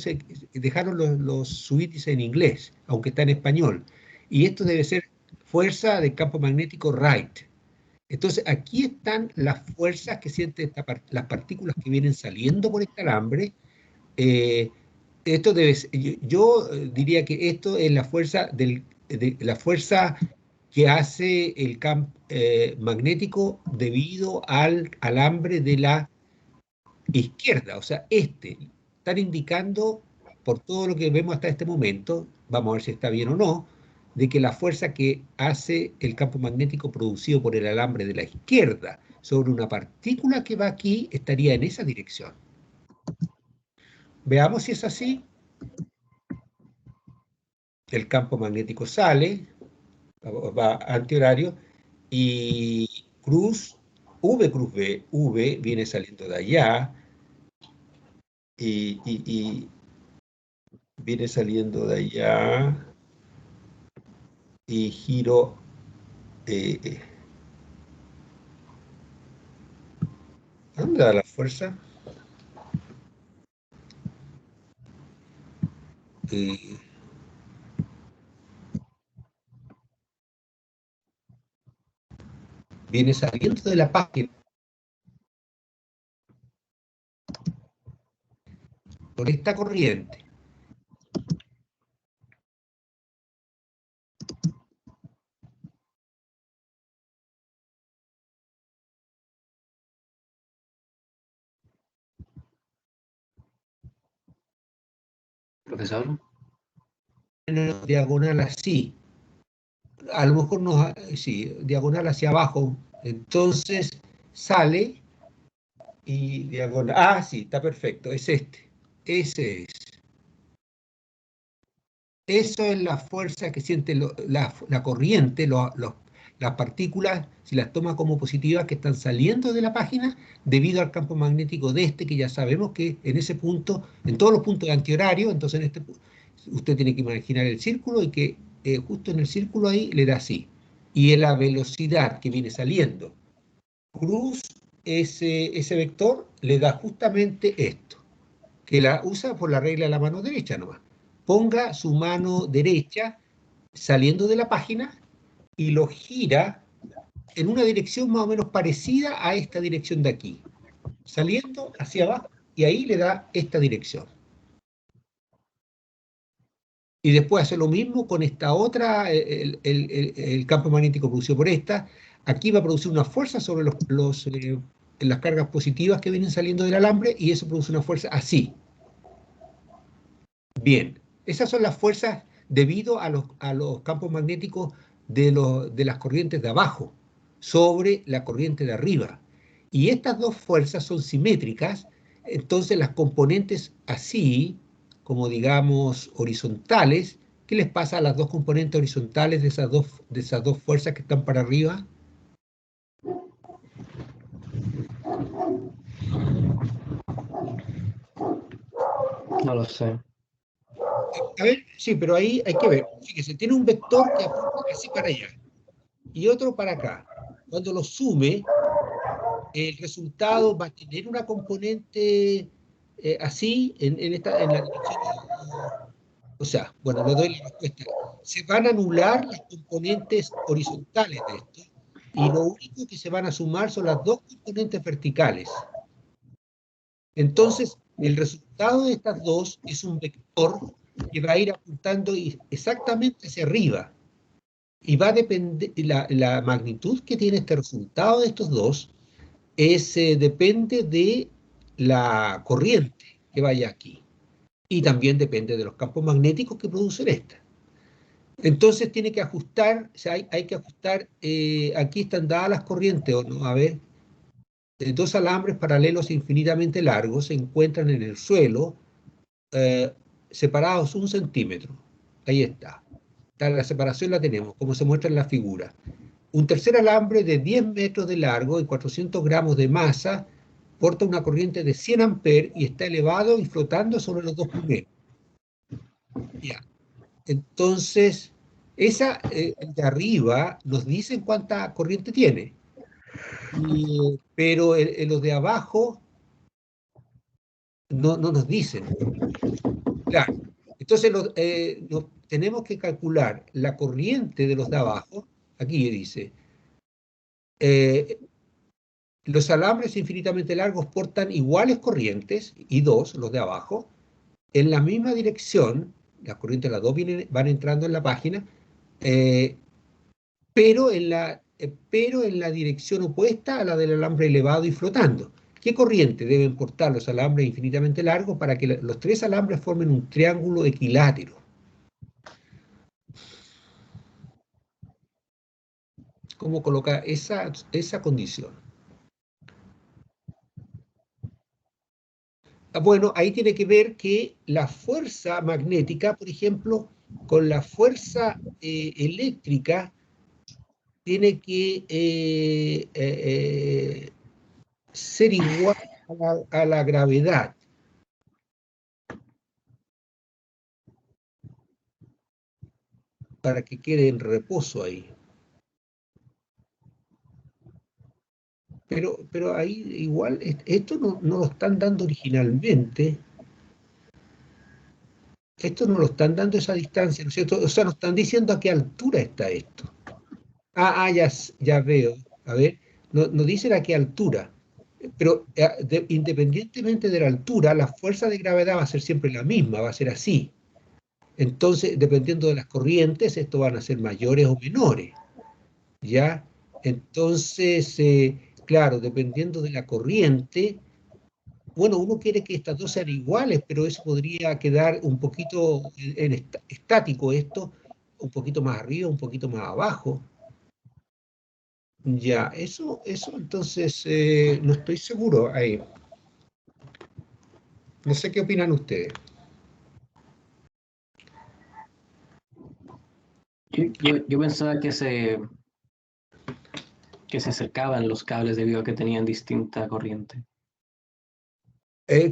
dejaron los subíndices en inglés, aunque está en español, y esto debe ser fuerza de campo magnético right. Entonces, aquí están las fuerzas que sienten las partículas que vienen saliendo por este alambre. eh, Esto yo diría que esto es la fuerza la fuerza que hace el campo magnético debido al alambre de la izquierda, o sea, están indicando por todo lo que vemos hasta este momento, vamos a ver si está bien o no, de que la fuerza que hace el campo magnético producido por el alambre de la izquierda sobre una partícula que va aquí estaría en esa dirección. Veamos si es así. El campo magnético sale, va antihorario, y V cruz B, V viene saliendo de allá, y viene saliendo de allá, y giro, eh, ¿dónde da la fuerza? Eh, Viene saliendo de la página por esta corriente. Profesor. En diagonal así, a lo mejor sí, diagonal hacia abajo, entonces sale y diagonal, sí, está perfecto, es ese es. Eso es la fuerza que siente la corriente, las partículas, si las toma como positivas, que están saliendo de la página debido al campo magnético que ya sabemos que en ese punto, en todos los puntos de antihorario, entonces usted tiene que imaginar el círculo y que justo en el círculo ahí le da así. Y en la velocidad que viene saliendo, cruz ese vector le da justamente esto, que la usa por la regla de la mano derecha nomás. Ponga su mano derecha saliendo de la página y lo gira en una dirección más o menos parecida a esta dirección de aquí, saliendo hacia abajo, y ahí le da esta dirección. Y después hace lo mismo con esta otra, el campo magnético producido por esta. Aquí va a producir una fuerza sobre las cargas positivas que vienen saliendo del alambre, y eso produce una fuerza así. Bien, esas son las fuerzas debido a los campos magnéticos de las corrientes de abajo sobre la corriente de arriba. Y estas dos fuerzas son simétricas, entonces las componentes así, como digamos horizontales, ¿qué les pasa a las dos componentes horizontales de esas dos fuerzas que están para arriba? No lo sé. A ver, sí, pero ahí hay que ver. Fíjese, tiene un vector que apunta así para allá y otro para acá. Cuando lo sume, el resultado va a tener una componente así en la dirección O sea, bueno, le doy la respuesta. Se van a anular las componentes horizontales de esto y lo único que se van a sumar son las dos componentes verticales. Entonces, el resultado de estas dos es un vector que va a ir apuntando exactamente hacia arriba. Y va a depender, la magnitud que tiene este resultado de estos dos depende de la corriente que vaya aquí. Y también depende de los campos magnéticos que producen esta. Entonces tiene que ajustar, o sea, hay que ajustar, aquí están dadas las corrientes, ¿o no? A ver, dos alambres paralelos infinitamente largos se encuentran en el suelo, eh, separados 1 centímetro. Ahí está. La separación la tenemos, como se muestra en la figura. Un tercer alambre de 10 metros de largo y 400 gramos de masa porta una corriente de 100 amperes y está elevado y flotando sobre los dos primeros. Ya. Entonces, el de arriba nos dicen cuánta corriente tiene, pero los de abajo no nos dicen. Claro. Entonces, tenemos que calcular la corriente de los de abajo. Aquí dice, eh, los alambres infinitamente largos portan iguales corrientes, y dos, los de abajo, en la misma dirección. Las corrientes de las dos van entrando en la página, pero en la dirección opuesta a la del alambre elevado y flotando. ¿Qué corriente deben portar los alambres infinitamente largos para que los tres alambres formen un triángulo equilátero? ¿Cómo colocar esa condición? Bueno, ahí tiene que ver que la fuerza magnética, por ejemplo, con la fuerza eléctrica, tiene que ser igual a la gravedad para que quede en reposo ahí. Pero ahí igual, esto no lo están dando originalmente. Esto no lo están dando esa distancia, ¿no es cierto? O sea, nos están diciendo a qué altura está esto. Ya veo. A ver, no dicen a qué altura. Pero independientemente de la altura, la fuerza de gravedad va a ser siempre la misma, va a ser así. Entonces, dependiendo de las corrientes, estos van a ser mayores o menores, ¿ya? Entonces, claro, dependiendo de la corriente, bueno, uno quiere que estas dos sean iguales, pero eso podría quedar un poquito estático esto, un poquito más arriba, un poquito más abajo. Ya, eso entonces no estoy seguro ahí. No sé qué opinan ustedes. Yo pensaba que se acercaban los cables debido a que tenían distinta corriente.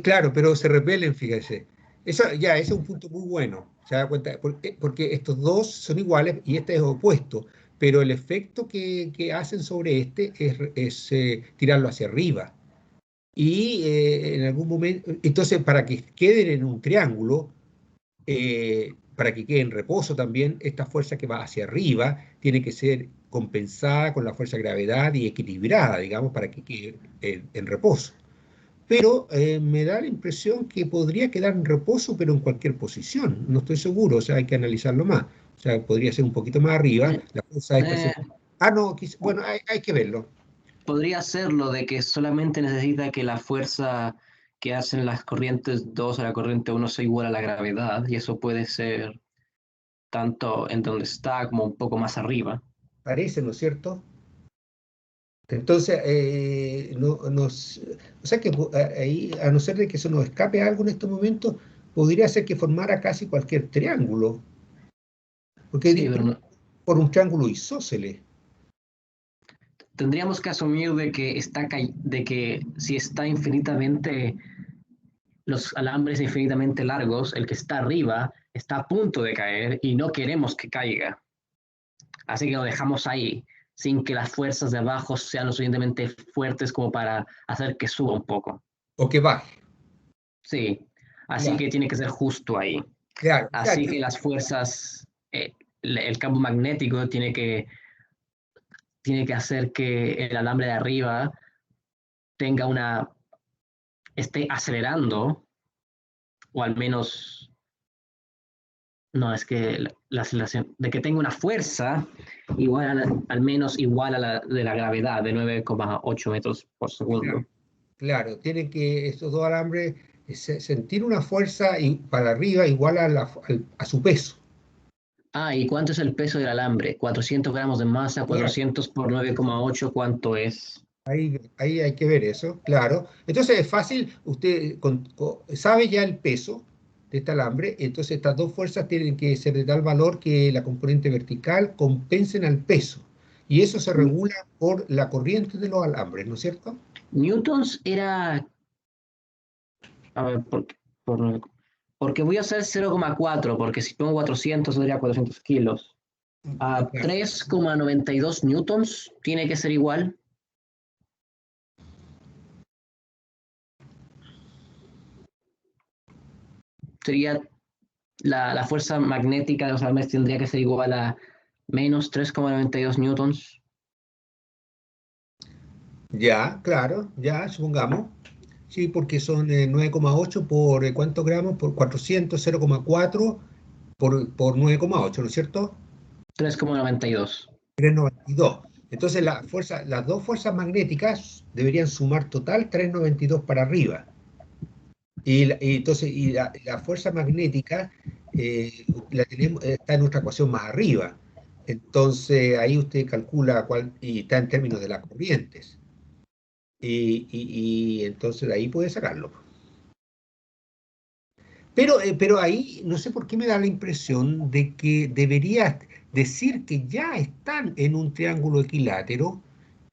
Claro, pero se repelen, fíjese. Ese es un punto muy bueno. ¿Se da cuenta? Porque estos dos son iguales y este es opuesto, pero el efecto que hacen sobre este es tirarlo hacia arriba. Y en algún momento, entonces para que queden en un triángulo, para que quede en reposo también, esta fuerza que va hacia arriba tiene que ser compensada con la fuerza de gravedad y equilibrada, digamos, para que quede en reposo. Pero me da la impresión que podría quedar en reposo, pero en cualquier posición. No estoy seguro, o sea, hay que analizarlo más. O sea, podría ser un poquito más arriba, la fuerza de dispersión. No, bueno, hay que verlo. Podría ser lo de que solamente necesita que la fuerza que hacen las corrientes 2 a la corriente 1 sea igual a la gravedad, y eso puede ser tanto en donde está como un poco más arriba. Parece, ¿no es cierto? Entonces, o sea que ahí, a no ser de que se nos escape algo en estos momentos, podría ser que formara casi cualquier triángulo, porque Sí, pero por un triángulo isósceles. tendríamos que asumir de que de que si está infinitamente, los alambres infinitamente largos, el que está arriba está a punto de caer y no queremos que caiga. Así que lo dejamos ahí, sin que las fuerzas de abajo sean lo suficientemente fuertes como para hacer que suba un poco. O que baje. Sí, así Claro. que tiene que ser justo ahí. Claro, o sea, Así que las fuerzas, el campo magnético tiene que hacer que el alambre de arriba esté acelerando, o al menos, no, es que la aceleración, de que tenga una fuerza igual al menos igual a la de la gravedad, de 9,8 metros por segundo. claro, tienen que estos dos alambres sentir una fuerza para arriba igual a su peso. Ah, ¿y cuánto es el peso del alambre? 400 gramos de masa, Claro, 400 por 9,8, ¿cuánto es? ahí hay que ver eso, claro. Entonces es fácil, usted sabe ya el peso de este alambre, entonces estas dos fuerzas tienen que ser de tal valor que la componente vertical compensen al peso. Y eso se regula por la corriente de los alambres, ¿no es cierto? Newtons era, a ver, porque voy a hacer 0,4, porque si pongo 400 sería 400 kilos. A Claro. 3,92 newtons tiene que ser igual. Sería la fuerza magnética de los alambres tendría que ser igual a menos 3,92 newtons. Ya, claro, ya, supongamos. Sí, porque son 9,8 por ¿cuántos gramos? Por 400, 0,4 por 9,8, ¿no es cierto? 3,92. 392. Entonces las dos fuerzas magnéticas deberían sumar total 392 para arriba. Y la fuerza magnética la tenemos, está en nuestra ecuación más arriba. Entonces ahí usted calcula cuál, y está en términos de las corrientes. Y entonces de ahí puede sacarlo. Pero ahí no sé por qué me da la impresión de que debería decir que ya están en un triángulo equilátero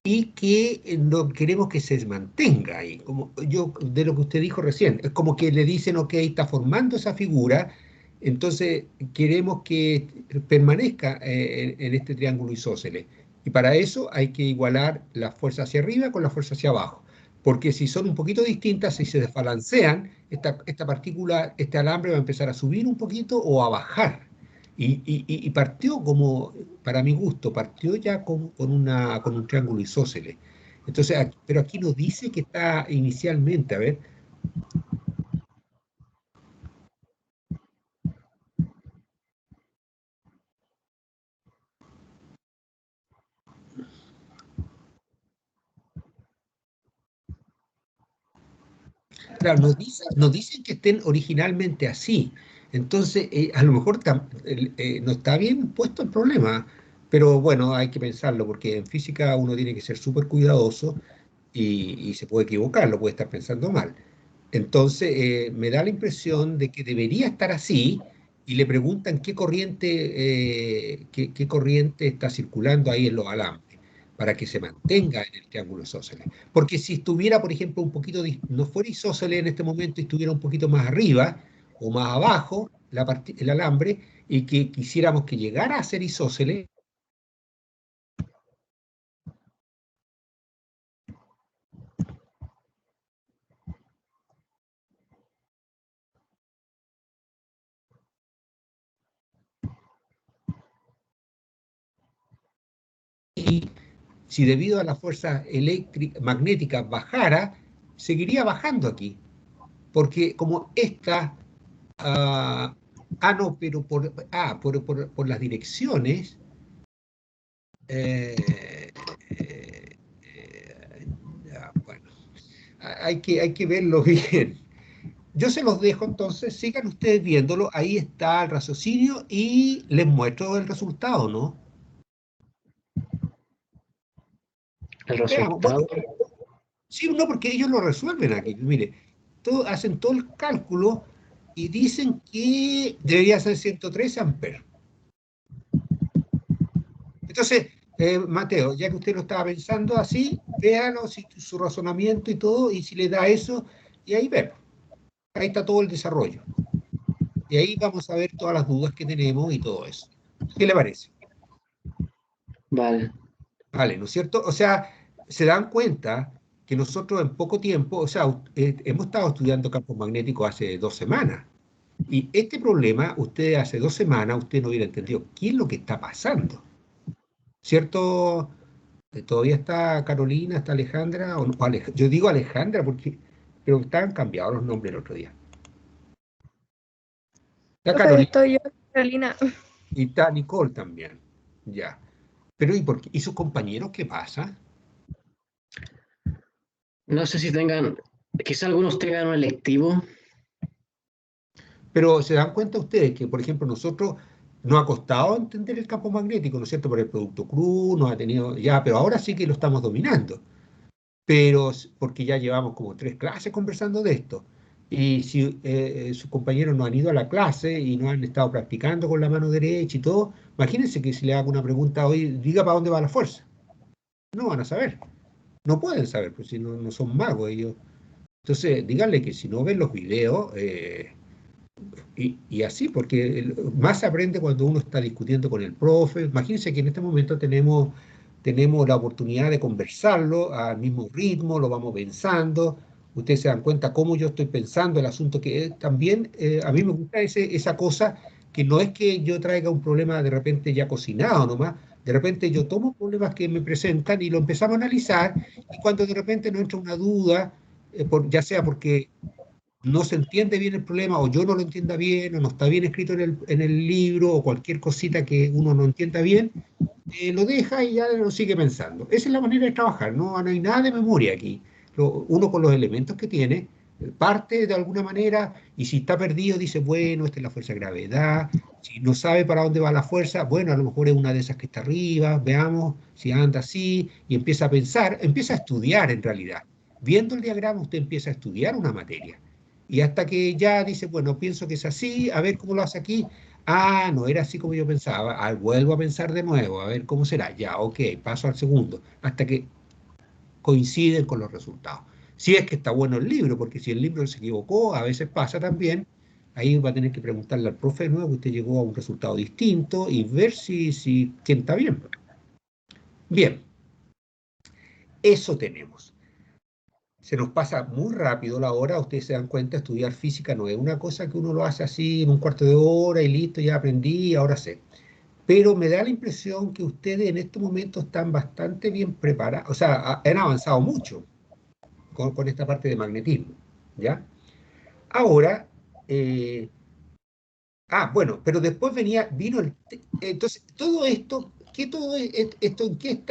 y que no queremos que se mantenga ahí. Como yo, de lo que usted dijo recién, es como que le dicen, ok, está formando esa figura, entonces queremos que permanezca en este triángulo isósceles. Y para eso hay que igualar la fuerza hacia arriba con la fuerza hacia abajo. Porque si son un poquito distintas, si se desbalancean, esta partícula, este alambre va a empezar a subir un poquito o a bajar. Y partió como, para mi gusto, partió ya con un triángulo isósceles. Entonces, pero aquí no dice que está inicialmente, a ver. Claro, nos dicen que estén originalmente así. Entonces, a lo mejor no está bien puesto el problema, pero bueno, hay que pensarlo, porque en física uno tiene que ser súper cuidadoso y se puede equivocar, lo puede estar pensando mal. Entonces, me da la impresión de que debería estar así y le preguntan qué corriente está circulando ahí en los alambres para que se mantenga en el triángulo isósceles. Porque si estuviera, por ejemplo, no fuera isósceles en este momento y estuviera un poquito más arriba o más abajo el alambre y que quisiéramos que llegara a ser isósceles, y si debido a la fuerza magnética bajara, seguiría bajando aquí. Porque como esta, no, pero por las direcciones, eh, eh, bueno, hay que verlo bien. Yo se los dejo entonces, sigan ustedes viéndolo, ahí está el raciocinio y les muestro el resultado, ¿no? El Veamos, bueno, resultado. sí, no, porque ellos lo resuelven aquí. Mire, hacen todo el cálculo y dicen que debería ser 113 amperes. Entonces, Mateo, ya que usted lo estaba pensando así, véalo, su razonamiento y todo, y si le da eso, y ahí vemos. Ahí está todo el desarrollo. Y ahí vamos a ver todas las dudas que tenemos y todo eso. ¿Qué le parece? Vale. Vale, ¿no es cierto? O sea, se dan cuenta que nosotros en poco tiempo, o sea, hemos estado estudiando campos magnéticos hace 2 semanas. Y este problema, usted hace 2 semanas, usted no hubiera entendido qué es lo que está pasando. ¿Cierto? Todavía está Carolina, está Alejandra, o no, yo digo Alejandra porque pero estaban cambiados los nombres el otro día. Está Profe, Carolina estoy yo, Carolina. y está Nicole también. Ya. Pero ¿y por qué? ¿Y sus compañeros qué pasa? No sé si tengan, quizá algunos tengan un electivo. Pero se dan cuenta ustedes que, por ejemplo, nosotros nos ha costado entender el campo magnético, ¿no es cierto? Por el producto crudo, nos ha tenido ya, pero ahora sí que lo estamos dominando. Pero porque ya llevamos como 3 clases conversando de esto. Y si sus compañeros no han ido a la clase y no han estado practicando con la mano derecha y todo, imagínense que si le hago una pregunta hoy, diga para dónde va la fuerza. No van a saber, no pueden saber, pues si no, no son magos ellos. Entonces, díganle que si no ven los videos, y así, porque más se aprende cuando uno está discutiendo con el profe. Imagínense que en este momento tenemos la oportunidad de conversarlo al mismo ritmo, lo vamos pensando. Ustedes se dan cuenta cómo yo estoy pensando el asunto, que también a mí me gusta esa cosa, que no es que yo traiga un problema de repente ya cocinado nomás, de repente yo tomo problemas que me presentan y lo empezamos a analizar, y cuando de repente nos entra una duda, ya sea porque no se entiende bien el problema, o yo no lo entienda bien, o no está bien escrito en el libro, o cualquier cosita que uno no entienda bien, lo deja y ya lo sigue pensando. Esa es la manera de trabajar, no hay nada de memoria aquí. Uno con los elementos que tiene, parte de alguna manera, y si está perdido dice, bueno, esta es la fuerza de gravedad, si no sabe para dónde va la fuerza, bueno, a lo mejor es una de esas que está arriba, veamos si anda así, y empieza a pensar, empieza a estudiar en realidad. Viendo el diagrama usted empieza a estudiar una materia. Y hasta que ya dice, bueno, pienso que es así, a ver cómo lo hace aquí. Ah, no era así como yo pensaba. Ah, vuelvo a pensar de nuevo, a ver cómo será. Ya, ok, paso al segundo, hasta que coinciden con los resultados. Si es que está bueno el libro, porque si el libro se equivocó, a veces pasa también, ahí va a tener que preguntarle al profe de nuevo que usted llegó a un resultado distinto y ver si quién está bien. Bien, eso tenemos. Se nos pasa muy rápido la hora, ustedes se dan cuenta, estudiar física no es una cosa que uno lo hace así en un cuarto de hora y listo, ya aprendí, ahora sé. Pero me da la impresión que ustedes en este momento están bastante bien preparados, o sea, han avanzado mucho con esta parte de magnetismo, ¿ya? Ahora, eh, bueno, pero después vino entonces, todo esto, esto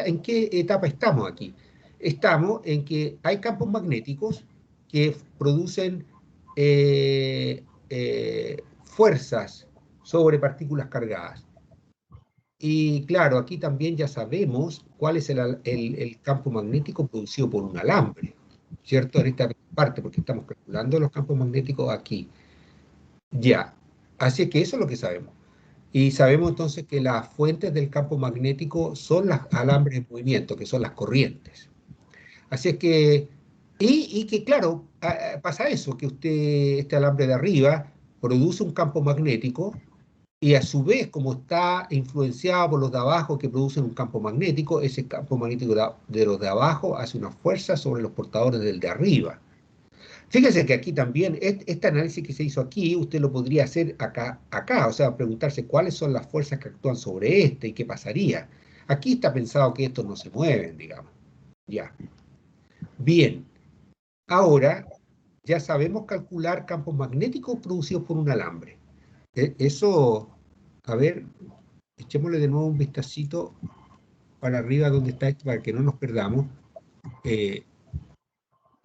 en qué etapa estamos aquí? Estamos en que hay campos magnéticos que producen fuerzas sobre partículas cargadas. Y claro, aquí también ya sabemos cuál es el campo magnético producido por un alambre, ¿cierto? En esta parte, porque estamos calculando los campos magnéticos aquí. Ya, así es que eso es lo que sabemos. Y sabemos entonces que las fuentes del campo magnético son las alambres en movimiento, que son las corrientes. Así es que, y que claro, pasa eso, que este alambre de arriba produce un campo magnético y a su vez, como está influenciado por los de abajo que producen un campo magnético, ese campo magnético de los de abajo hace una fuerza sobre los portadores del de arriba. Fíjese que aquí también, este análisis que se hizo aquí, usted lo podría hacer acá, o sea, preguntarse cuáles son las fuerzas que actúan sobre este y qué pasaría. Aquí está pensado que estos no se mueven, digamos. Ya. Bien. Ahora ya sabemos calcular campos magnéticos producidos por un alambre. Eso, a ver, echémosle de nuevo un vistacito para arriba donde está esto para que no nos perdamos. Eh,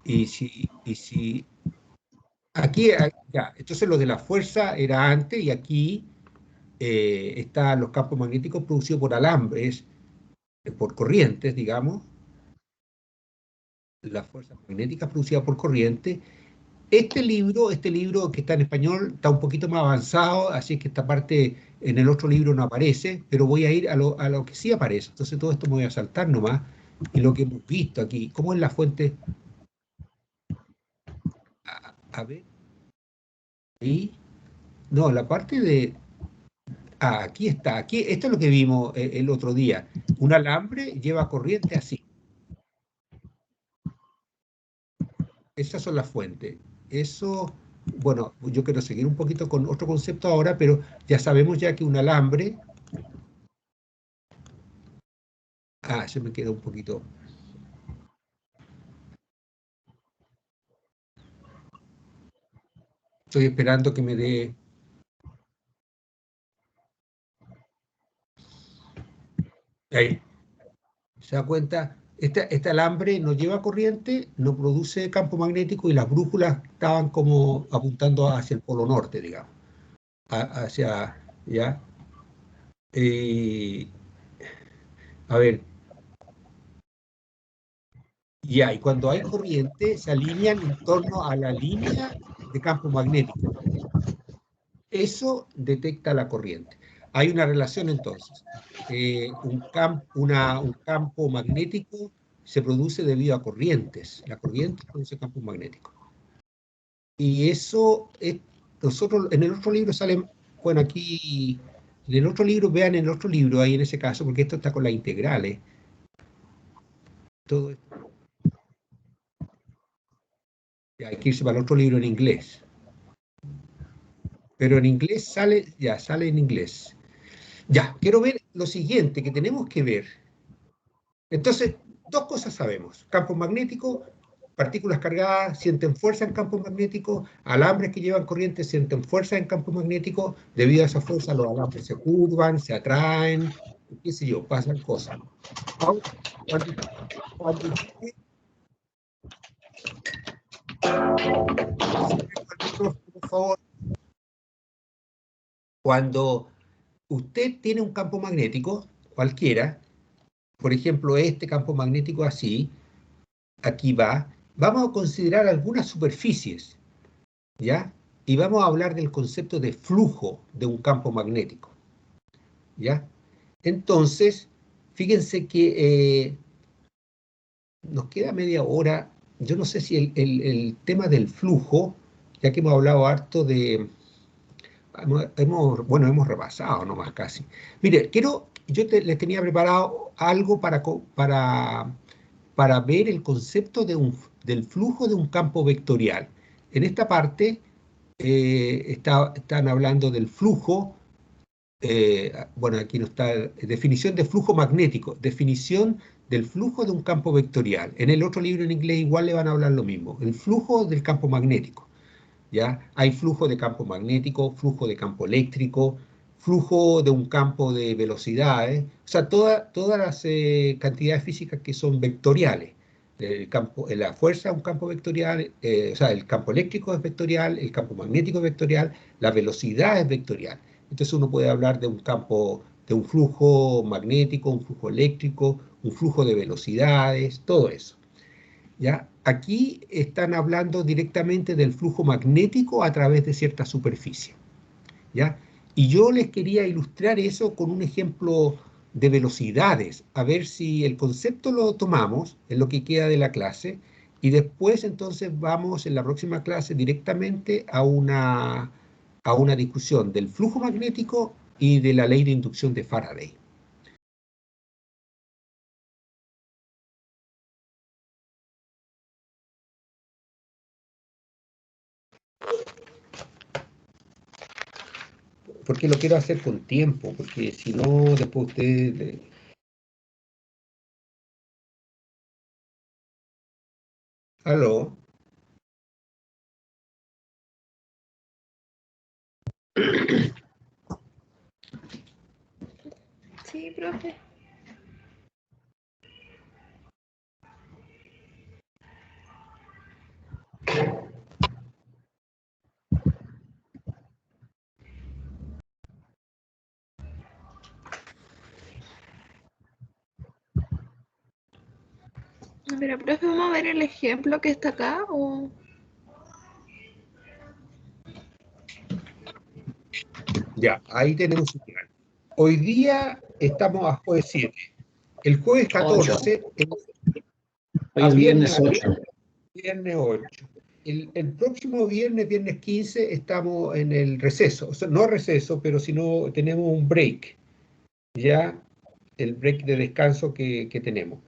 y si aquí, ya, entonces lo de la fuerza era antes y aquí están los campos magnéticos producidos por alambres, por corrientes, digamos, las fuerzas magnéticas producidas por corriente. Este libro que está en español está un poquito más avanzado, así que esta parte en el otro libro no aparece, pero voy a ir a lo que sí aparece. Entonces todo esto me voy a saltar nomás. Y lo que hemos visto aquí, ¿cómo es la fuente? A ver, ahí. No, la parte de... aquí está. Esto es lo que vimos el otro día. Un alambre lleva corriente así. Esas son las fuentes. Eso bueno, yo quiero seguir un poquito con otro concepto ahora, pero ya sabemos ya que un alambre... se me queda un poquito... Estoy esperando que me dé... Ahí. ¿Se da cuenta? Este alambre no lleva corriente, no produce campo magnético y las brújulas estaban como apuntando hacia el polo norte, digamos. Hacia... ¿Ya? A ver, ya, y cuando hay corriente se alinean en torno a la línea de campo magnético. Eso detecta la corriente. Hay una relación entonces. Un campo magnético se produce debido a corrientes. La corriente produce campo magnético. Y eso es, nosotros en el otro libro salen, bueno, aquí, en el otro libro, vean en el otro libro, ahí en ese caso, porque esto está con las integrales. Todo esto. Ya, hay que irse para el otro libro en inglés. Pero en inglés sale, ya, sale en inglés. Ya, quiero ver lo siguiente que tenemos que ver. Entonces, dos cosas sabemos. Campo magnético, partículas cargadas sienten fuerza en campo magnético, alambres que llevan corriente sienten fuerza en campo magnético, debido a esa fuerza los alambres se curvan, se atraen, qué sé yo, pasan cosas. Ahora, cuando usted, por favor, cuando usted tiene un campo magnético, cualquiera, por ejemplo, este campo magnético así, aquí va, vamos a considerar algunas superficies, ¿ya? Y vamos a hablar del concepto de flujo de un campo magnético, ¿ya? Entonces, fíjense que nos queda media hora. Yo no sé si el tema del flujo, ya que hemos hablado harto de... bueno, hemos repasado nomás casi. Mire, les tenía preparado algo para ver el concepto del flujo de un campo vectorial. En esta parte están hablando del flujo, bueno, aquí no está, definición de flujo magnético, definición del flujo de un campo vectorial. En el otro libro en inglés igual le van a hablar lo mismo, el flujo del campo magnético. ¿Ya? Hay flujo de campo magnético, flujo de campo eléctrico, flujo de un campo de velocidades, o sea, todas las cantidades físicas que son vectoriales. La fuerza es un campo vectorial, o sea, el campo eléctrico es vectorial, el campo magnético es vectorial, la velocidad es vectorial. Entonces uno puede hablar de un campo, de un flujo magnético, un flujo eléctrico, un flujo de velocidades, todo eso. ¿Ya? Aquí están hablando directamente del flujo magnético a través de cierta superficie, ¿ya? Y yo les quería ilustrar eso con un ejemplo de velocidades, a ver si el concepto lo tomamos en lo que queda de la clase, y después entonces vamos en la próxima clase directamente a una discusión del flujo magnético y de la ley de inducción de Faraday. Porque lo quiero hacer con tiempo, porque si no, después ustedes... ¿Aló? Sí, profe. Pero, profe, ¿vamos a ver el ejemplo que está acá o...? Ya, ahí tenemos un plan. Hoy día estamos a jueves 7. El jueves 8. 14, Hoy a es viernes, viernes 8. viernes 8. El próximo viernes, viernes 15, estamos en el receso. O sea, no receso, pero sino tenemos un break. Ya, el break de descanso que tenemos.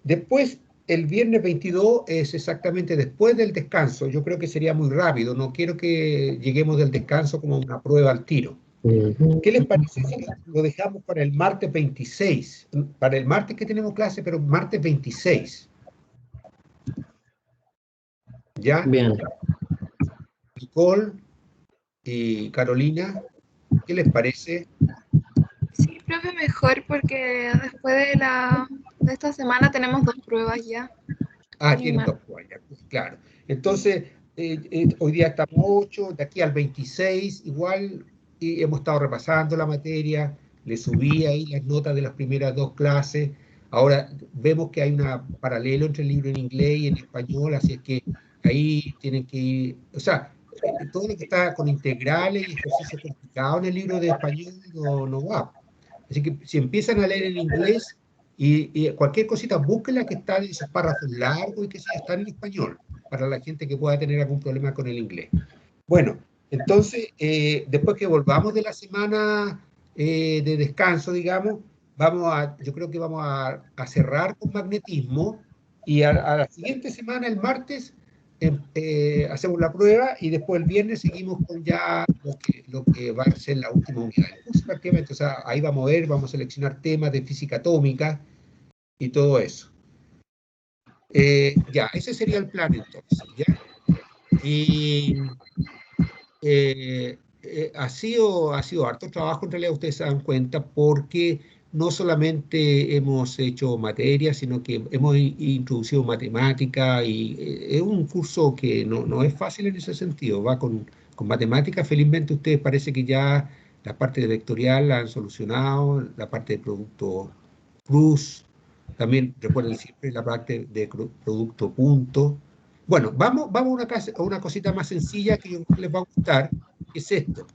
Después, el viernes 22 es exactamente después del descanso. Yo creo que sería muy rápido. No quiero que lleguemos del descanso como una prueba al tiro. ¿Qué les parece si lo dejamos para el martes 26? Para el martes que tenemos clase, pero martes 26. ¿Ya? Bien. Nicole y Carolina, ¿qué les parece? Sí, profe, mejor porque después de esta semana tenemos 2 pruebas ya. Ah, Y tienen más. 2 pruebas, claro. Entonces, hoy día estamos 8, de aquí al 26, igual y hemos estado repasando la materia, le subí ahí las notas de las primeras 2 clases. Ahora vemos que hay un paralelo entre el libro en inglés y en español, así es que ahí tienen que ir, o sea, todo lo que está con integrales y ejercicios complicados en el libro de español no va. Así que si empiezan a leer en inglés, y cualquier cosita, búsquela que está en esos párrafos largos y que sí están en español, para la gente que pueda tener algún problema con el inglés. Bueno, entonces, después que volvamos de la semana de descanso, digamos, yo creo que vamos a cerrar con magnetismo y a la siguiente semana, el martes, hacemos la prueba y después el viernes seguimos con ya lo que va a ser la última unidad del curso prácticamente. O sea, ahí vamos a ver, vamos a seleccionar temas de física atómica y todo eso. Ya, ese sería el plan entonces, ¿ya? Y ha sido harto trabajo, en realidad ustedes se dan cuenta, porque no solamente hemos hecho materia, sino que hemos introducido matemática y es un curso que no es fácil en ese sentido, va con matemática. Felizmente ustedes parece que ya la parte de vectorial la han solucionado, la parte de producto cruz, también recuerden siempre la parte de producto punto. Bueno, vamos a una cosita más sencilla que yo creo que les va a gustar, que es esto.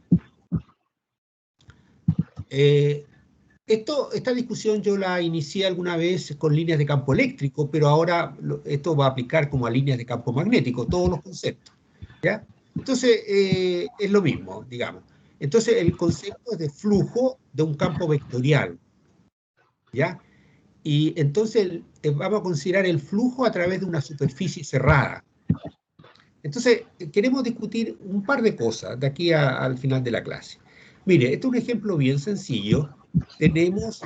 Esta discusión yo la inicié alguna vez con líneas de campo eléctrico, pero ahora esto va a aplicar como a líneas de campo magnético, todos los conceptos, ¿ya? Entonces, es lo mismo, digamos. Entonces, el concepto es de flujo de un campo vectorial, ¿ya? Y entonces vamos a considerar el flujo a través de una superficie cerrada. Entonces, queremos discutir un par de cosas de aquí al final de la clase. Mire, este es un ejemplo bien sencillo. Tenemos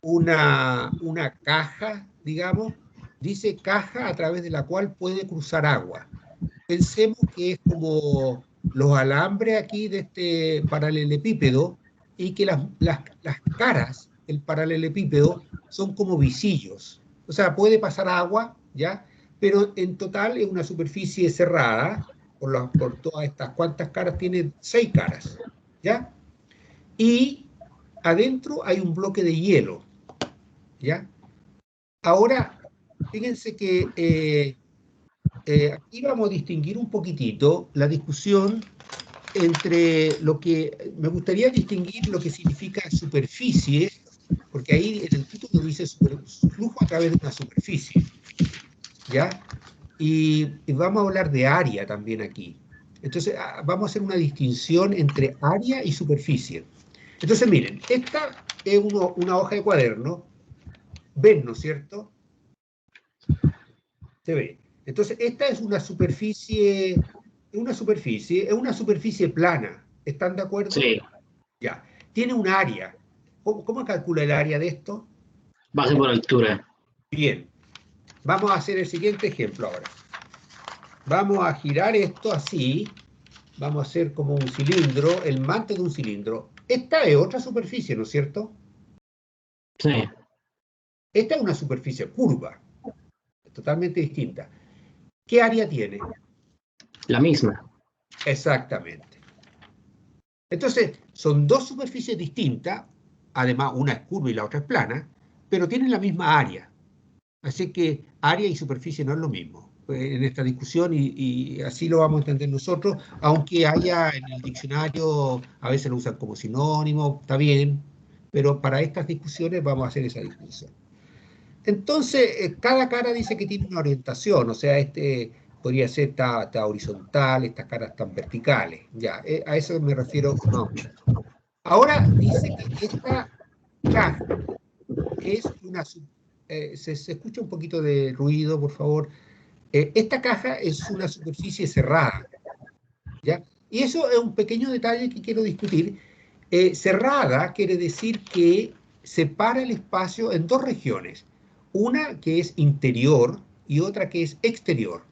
una caja, digamos, dice caja a través de la cual puede cruzar agua. Pensemos que es como los alambres aquí de este paralelepípedo y que las caras del paralelepípedo son como visillos. O sea, puede pasar agua, ¿ya? Pero en total es una superficie cerrada por todas estas. ¿Cuántas caras? Tiene 6 caras, ¿ya? Y adentro hay un bloque de hielo, ¿ya? Ahora, fíjense que aquí vamos a distinguir un poquitito la discusión entre lo que me gustaría distinguir lo que significa superficie, porque ahí en el título dice flujo a través de una superficie, ¿ya? Y vamos a hablar de área también aquí. Entonces, vamos a hacer una distinción entre área y superficie. Entonces, miren, esta es una hoja de cuaderno, ven, ¿no es cierto? Se ve. Entonces, esta es una superficie plana. ¿Están de acuerdo? Sí. Ya. Tiene un área. ¿Cómo calcula el área de esto? Base por altura. Bien. Vamos a hacer el siguiente ejemplo ahora. Vamos a girar esto así. Vamos a hacer como un cilindro, el mante de un cilindro. Esta es otra superficie, ¿no es cierto? Sí. Esta es una superficie curva, totalmente distinta. ¿Qué área tiene? La misma. Exactamente. Entonces, son dos superficies distintas, además una es curva y la otra es plana, pero tienen la misma área. Así que área y superficie no es lo mismo en esta discusión y así lo vamos a entender nosotros, aunque haya en el diccionario, a veces lo usan como sinónimo, está bien, pero para estas discusiones vamos a hacer esa distinción. Entonces, cada cara dice que tiene una orientación, o sea, este podría ser está horizontal, estas caras están verticales, ya, a eso me refiero más o menos. Ahora dice que esta caja es se escucha un poquito de ruido, por favor. Esta caja es una superficie cerrada, ¿ya? Y eso es un pequeño detalle que quiero discutir. Cerrada quiere decir que separa el espacio en dos regiones, una que es interior y otra que es exterior.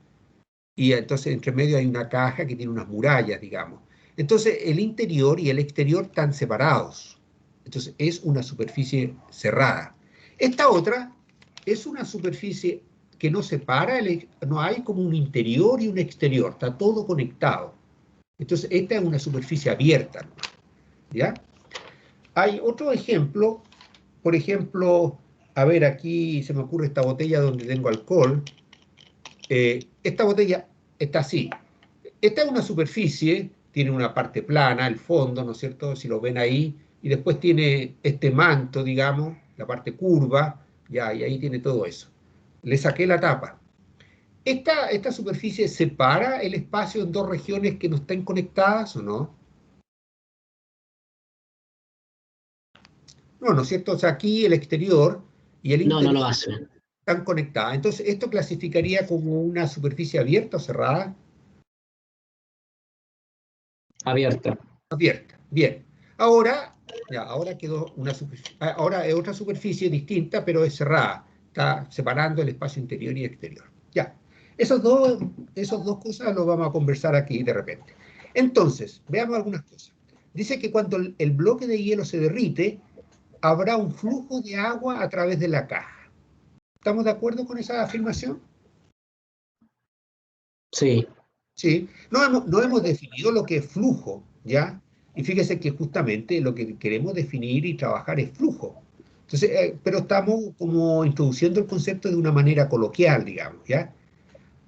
Y entonces entre medio hay una caja que tiene unas murallas, digamos. Entonces el interior y el exterior están separados. Entonces es una superficie cerrada. Esta otra es una superficie que no separa, no hay como un interior y un exterior, está todo conectado. Entonces esta es una superficie abierta, ¿ya? Hay otro ejemplo, por ejemplo, a ver, aquí se me ocurre esta botella donde tengo alcohol. Esta botella está así. Esta es una superficie, tiene una parte plana, el fondo, ¿no es cierto? Si lo ven ahí, y después tiene este manto, digamos, la parte curva, ya, y ahí tiene todo eso. Le saqué la tapa. ¿Esta superficie separa el espacio en dos regiones que no estén conectadas o no? No, ¿no es cierto? O sea, aquí el exterior y el No, no interior lo hace. están conectadas. Entonces, ¿esto clasificaría como una superficie abierta o cerrada? Abierta. Abierta. Bien. Ahora, ya, ahora quedó una superficie. Ahora es otra superficie distinta, pero es cerrada. Está separando el espacio interior y exterior. Ya. Esos dos cosas lo vamos a conversar aquí de repente. Entonces, veamos algunas cosas. Dice que cuando el bloque de hielo se derrite, habrá un flujo de agua a través de la caja. ¿Estamos de acuerdo con esa afirmación? Sí. Sí. No hemos definido lo que es flujo, ¿ya? Y fíjese que justamente lo que queremos definir y trabajar es flujo. Entonces, pero estamos como introduciendo el concepto de una manera coloquial, digamos, ¿ya?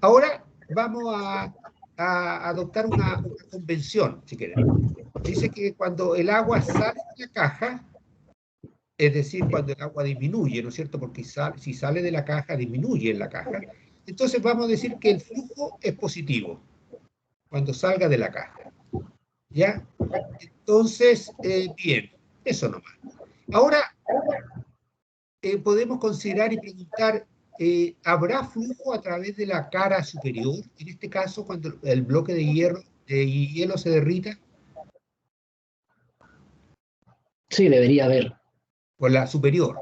Ahora vamos a adoptar una convención, si queremos. Dice que cuando el agua sale de la caja, es decir, cuando el agua disminuye, ¿no es cierto? Porque si sale de la caja, disminuye en la caja. Entonces vamos a decir que el flujo es positivo cuando salga de la caja. ¿Ya? Entonces, bien, eso nomás. Ahora, podemos considerar y preguntar, ¿habrá flujo a través de la cara superior? En este caso, cuando el bloque de hielo se derrita, Sí, debería haber. por la superior.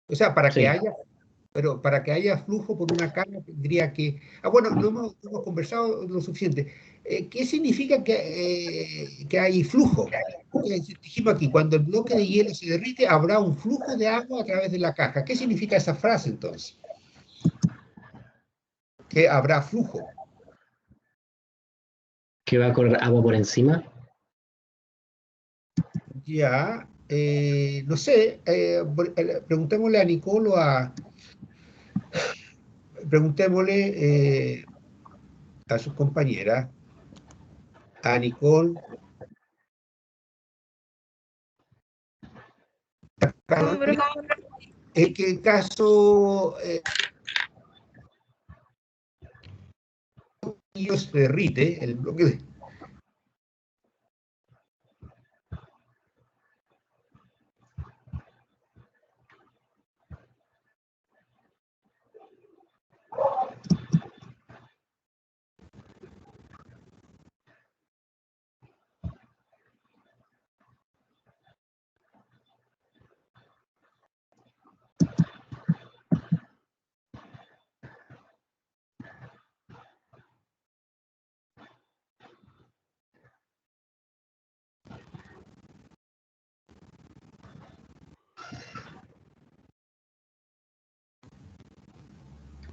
O sea, Sí. para que haya flujo por una cara tendría que... Ah, bueno, no hemos conversado lo suficiente. ¿Qué significa que hay flujo? Porque dijimos aquí, cuando el bloque de hielo se derrite, habrá un flujo de agua a través de la caja. ¿Qué significa esa frase entonces? Que habrá flujo. Que va a correr agua por encima. Ya, no sé, preguntémosle a Nicole preguntémosle a sus compañeras, a Nicole, No, pero en qué caso se derrite, el bloque de...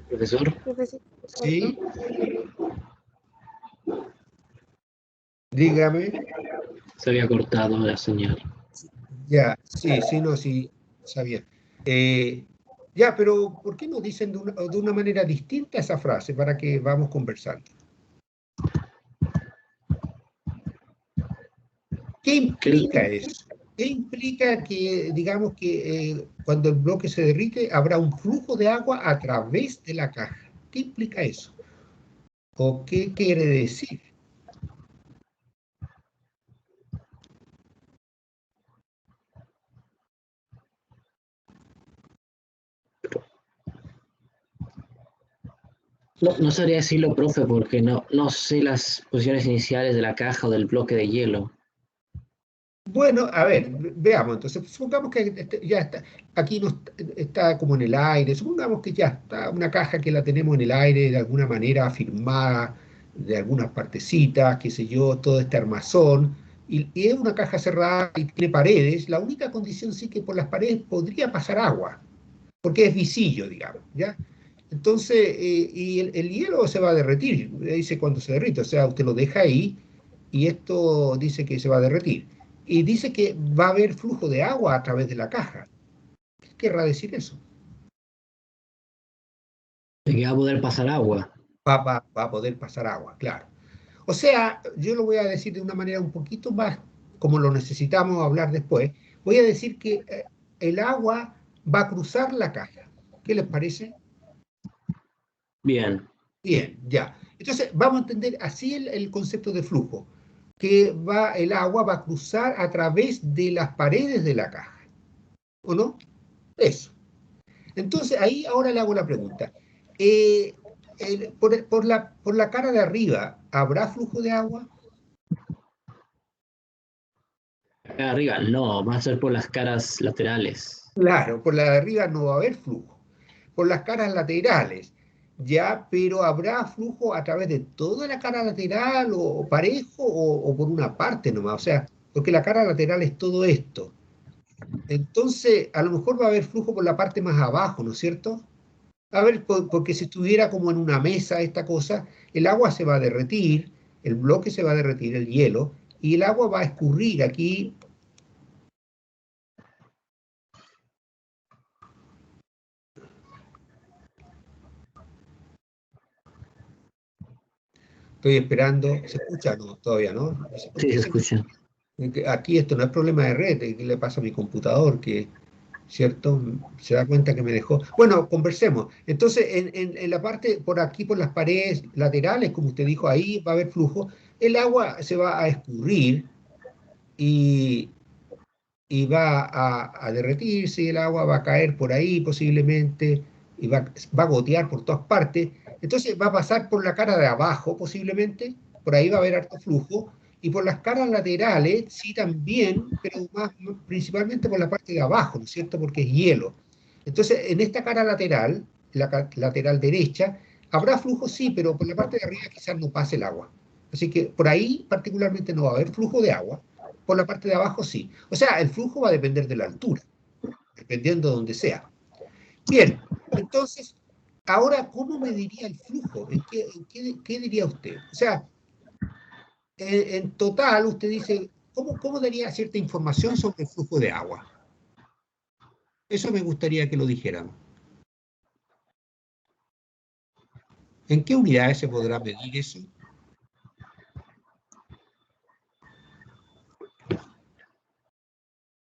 Profesor, profesor, corto. Sí, dígame. se había cortado la señal. Ya, sí, sí, no, sí, sabía. Eh, ya, pero ¿por qué no dicen de una manera distinta esa frase para que vamos conversando? ¿Qué Que implica eso? ¿Qué implica que, digamos que cuando el bloque se derrite, habrá un flujo de agua a través de la caja? ¿Qué implica eso? ¿O qué quiere decir? No, no sabría decirlo, profe, porque no sé las posiciones iniciales de la caja o del bloque de hielo. Bueno, a ver, veamos, entonces, supongamos que ya está, aquí no está como en el aire, supongamos que ya está una caja que la tenemos en el aire de alguna manera firmada, de algunas partecitas, qué sé yo, todo este armazón, y es una caja cerrada y tiene paredes, la única condición sí que por las paredes podría pasar agua, porque es visillo, digamos, ¿ya? Entonces, y el hielo se va a derretir, dice cuando se derrite, o sea, usted lo deja ahí y esto dice que se va a derretir. Y dice que va a haber flujo de agua a través de la caja. ¿Qué querrá decir eso? De que va a poder pasar agua. Va a poder pasar agua, claro. O sea, yo lo voy a decir de una manera un poquito más, como lo necesitamos hablar después, voy a decir que el agua va a cruzar la caja. ¿Qué les parece? Bien. Bien, ya. Entonces, vamos a entender así el concepto de flujo, que el agua va a cruzar a través de las paredes de la caja, ¿o no? Eso. Entonces, ahí ahora le hago la pregunta. Eh, por la cara de arriba, ¿habrá flujo de agua? Acá arriba, no, va a ser por las caras laterales. Claro, por la de arriba no va a haber flujo. Por las caras laterales, ya, pero ¿habrá flujo a través de toda la cara lateral o parejo o por una parte nomás? O sea, porque la cara lateral es todo esto. Entonces, a lo mejor va a haber flujo por la parte más abajo, ¿no es cierto? A ver, porque si estuviera como en una mesa esta cosa, el agua se va a derretir, el bloque se va a derretir, el hielo, y el agua va a escurrir aquí. Estoy esperando, ¿se escucha? No, todavía no. ¿No sé por Sí, qué se se escucha. aquí esto no es problema de red, ¿qué le pasa a mi computador? Que, ¿cierto? Se da cuenta que me dejó. Bueno, conversemos. Entonces, en la parte, por aquí, por las paredes laterales, como usted dijo, ahí va a haber flujo, el agua se va a escurrir y, y va a derretirse, y el agua va a caer por ahí posiblemente, y va a gotear por todas partes. Entonces va a pasar por la cara de abajo posiblemente, por ahí va a haber harto flujo, y por las caras laterales sí también, pero principalmente por la parte de abajo, ¿no es cierto? Porque es hielo. Entonces en esta cara lateral, lateral derecha, habrá flujo sí, pero por la parte de arriba quizás no pase el agua. Así que por ahí particularmente no va a haber flujo de agua, por la parte de abajo sí. O sea, el flujo va a depender de la altura, dependiendo de donde sea. Bien, entonces, ahora, ¿cómo mediría el flujo? ¿Qué diría usted? O sea, en total, usted dice, ¿cómo daría cierta información sobre el flujo de agua? Eso me gustaría que lo dijeran. ¿En qué unidades se podrá medir eso?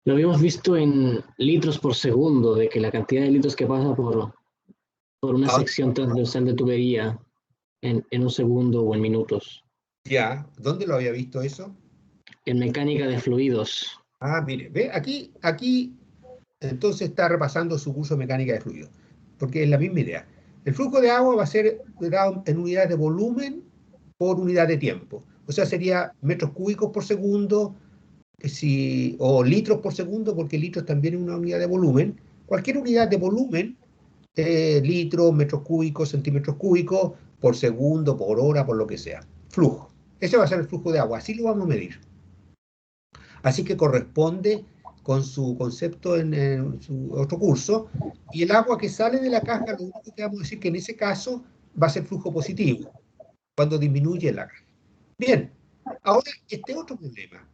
Lo habíamos visto en litros por segundo, de que la cantidad de litros que pasa por una Ah, sección transversal de tubería en un segundo o en minutos. ya, ¿dónde lo había visto eso? En mecánica de fluidos. Ah, mire, ve, aquí entonces está repasando su curso de mecánica de fluidos, porque es la misma idea. El flujo de agua va a ser dado en unidades de volumen por unidad de tiempo. O sea, sería metros cúbicos por segundo, o litros por segundo, porque litros también es una unidad de volumen. Cualquier unidad de volumen, litros, metros cúbicos, centímetros cúbicos, por segundo, por hora, por lo que sea. Flujo. Ese va a ser el flujo de agua. Así lo vamos a medir. Así que corresponde con su concepto en su otro curso. Y el agua que sale de la caja, lo único que vamos a decir que en ese caso va a ser flujo positivo, cuando disminuye la caja. Bien, ahora este otro problema.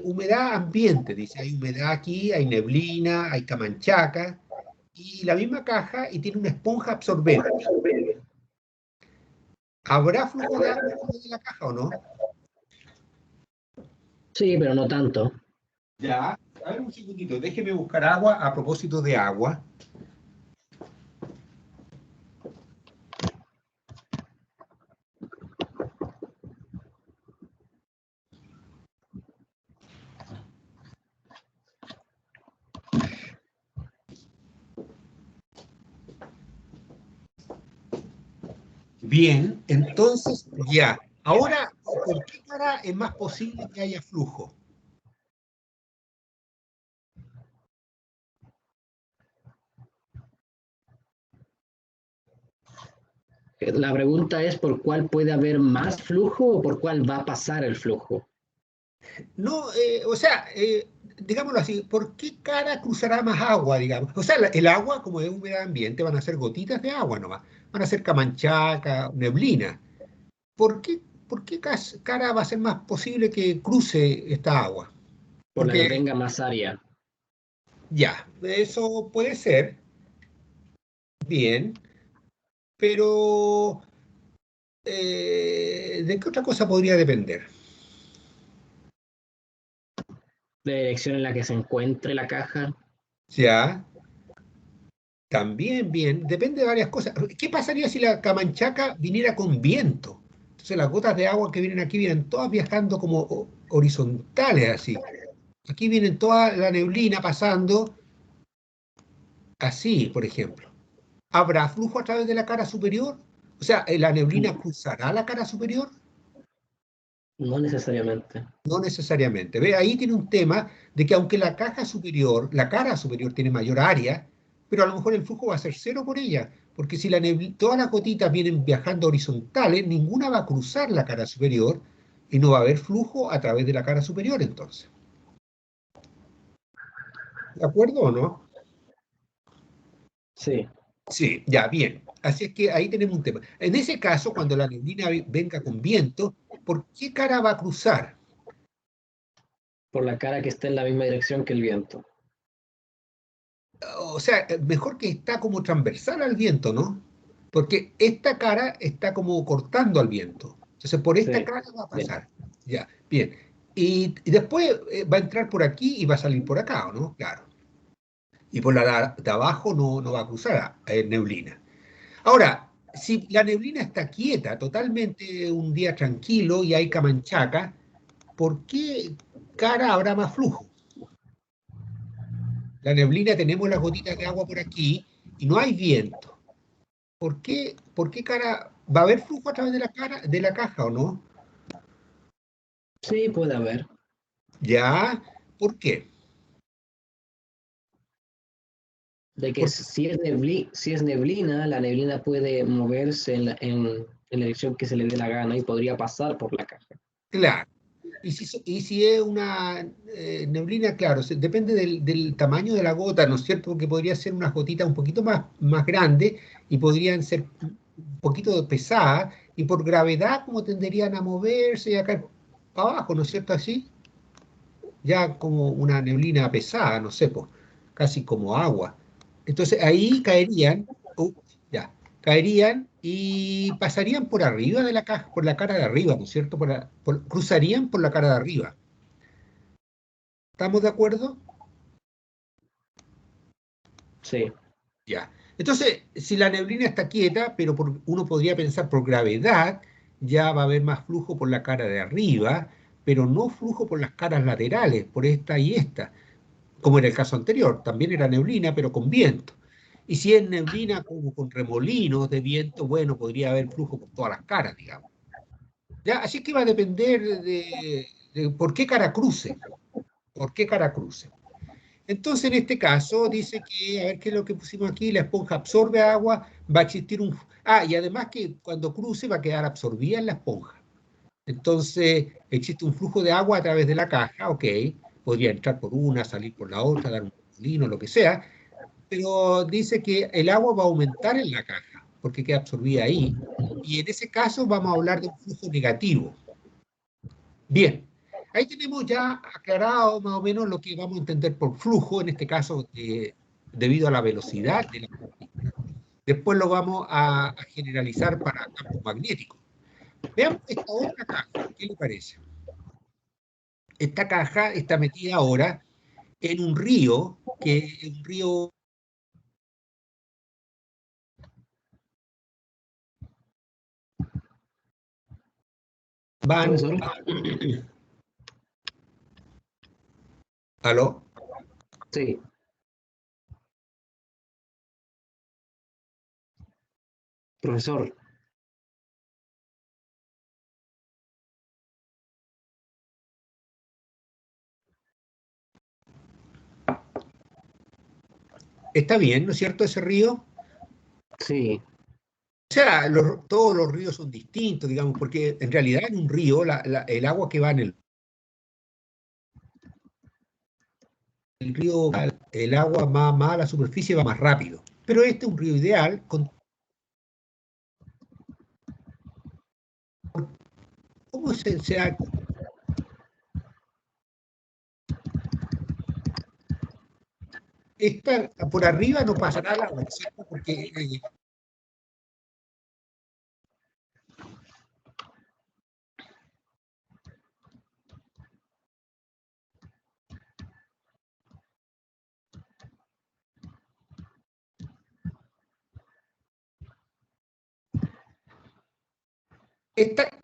Humedad ambiente, dice, hay humedad aquí, hay neblina, hay camanchaca, y la misma caja y tiene una esponja absorbente. ¿Habrá flujo de agua dentro de la caja o no? Sí, pero no tanto. Ya, a ver un segundito, déjeme buscar agua a propósito de agua. Bien, entonces ya. Ahora, ¿por qué cara es más posible que haya flujo? La pregunta es por cuál puede haber más flujo o por cuál va a pasar el flujo. No, o sea, digámoslo así, ¿por qué cara cruzará más agua, digamos? O sea, el agua, como es un medio ambiente, van a ser gotitas de agua nomás, van a ser camanchaca, neblina. ¿Por qué, cara va a ser más posible que cruce esta agua? Por la que Porque tenga más área. ya, eso puede ser, bien, pero ¿de qué otra cosa podría depender? De la dirección en la que se encuentre la caja. Ya, también bien, depende de varias cosas. ¿Qué pasaría si la Camanchaca viniera con viento? Entonces las gotas de agua que vienen aquí vienen todas viajando como horizontales así. Aquí vienen toda la neblina pasando así, por ejemplo. ¿Habrá flujo a través de la cara superior? O sea, ¿la neblina cruzará la cara superior? No necesariamente. No necesariamente. Ve, ahí tiene un tema de que aunque la cara superior tiene mayor área, pero a lo mejor el flujo va a ser cero por ella, porque si todas las gotitas vienen viajando horizontales, ninguna va a cruzar la cara superior y no va a haber flujo a través de la cara superior entonces. ¿De acuerdo o no? Sí, Sí, ya, bien. Así es que ahí tenemos un tema. En ese caso, cuando la neblina venga con viento, ¿por qué cara va a cruzar? por la cara que esté en la misma dirección que el viento. O sea, mejor que está como transversal al viento, ¿no? Porque esta cara está como cortando al viento. Entonces, por esta Sí, cara va a bien. pasar. Ya, bien. Y después va a entrar por aquí y va a salir por acá, ¿o no? Claro. Y por la de abajo no va a cruzar neblina. Ahora, si la neblina está quieta, totalmente un día tranquilo y hay camanchaca, ¿por qué cara habrá más flujo? La neblina tenemos las gotitas de agua por aquí y no hay viento. ¿Por qué cara? ¿Va a haber flujo a través de la cara, de la caja o no? Sí, puede haber. Ya, ¿por qué? De que Porque, si es neblina, la neblina puede moverse en la dirección que se le dé la gana y podría pasar por la caja. claro, y si es una neblina, claro, depende del tamaño de la gota, ¿no es cierto? Porque podría ser unas gotitas un poquito más grandes y podrían ser un poquito pesadas y por gravedad como tenderían a moverse y a caer para abajo, ¿no es cierto? Así, ya como una neblina pesada, no sé, pues, casi como agua. Entonces ahí caerían, ya, caerían y pasarían por arriba de la caja, por la cara de arriba, ¿no es cierto? Cruzarían por la cara de arriba. ¿Estamos de acuerdo? Sí, Ya. Entonces, si la neblina está quieta, pero uno podría pensar por gravedad, ya va a haber más flujo por la cara de arriba, pero no flujo por las caras laterales, por esta y esta, como en el caso anterior. También era neblina, pero con viento. Y si es neblina como con remolinos de viento, bueno, podría haber flujo por todas las caras, digamos. ¿Ya? Así que va a depender de por qué cara cruce, por qué cara cruce. Entonces, en este caso, dice que, a ver qué es lo que pusimos aquí, la esponja absorbe agua, va a existir un... Ah, y además que cuando cruce va a quedar absorbida en la esponja. Entonces, existe un flujo de agua a través de la caja, ok, podría entrar por una, salir por la otra, dar un molino, lo que sea, pero dice que el agua va a aumentar en la caja, porque queda absorbida ahí, y en ese caso vamos a hablar de un flujo negativo. Bien, ahí tenemos ya aclarado más o menos lo que vamos a entender por flujo, en este caso debido a la velocidad de la partícula. Después lo vamos a generalizar para campos magnéticos. Veamos esta otra caja, ¿qué le parece? Esta caja está metida ahora en un río, que es un río van, profesor. ¿aló? Sí, profesor. Está bien, ¿no es cierto, ese río? Sí, O sea, todos los ríos son distintos, digamos, porque en realidad en un río el agua que va en el río, el agua más a la superficie va más rápido. Pero este es un río ideal. ¿Cómo se da? Por arriba no pasará el agua, ¿no es cierto? Porque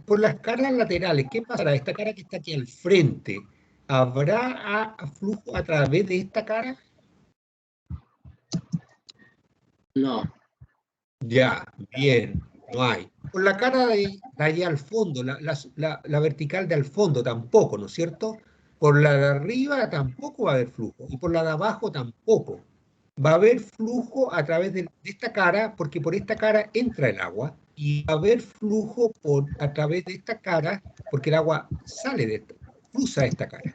por las caras laterales, ¿qué pasará? Esta cara que está aquí al frente, ¿habrá flujo a través de esta cara? no, Ya, bien, no hay. Por la cara de allá al fondo, la vertical de al fondo tampoco, ¿no es cierto? Por la de arriba tampoco va a haber flujo, y por la de abajo tampoco. Va a haber flujo a través de esta cara, porque por esta cara entra el agua, y va a haber flujo a través de esta cara, porque el agua sale cruza esta cara.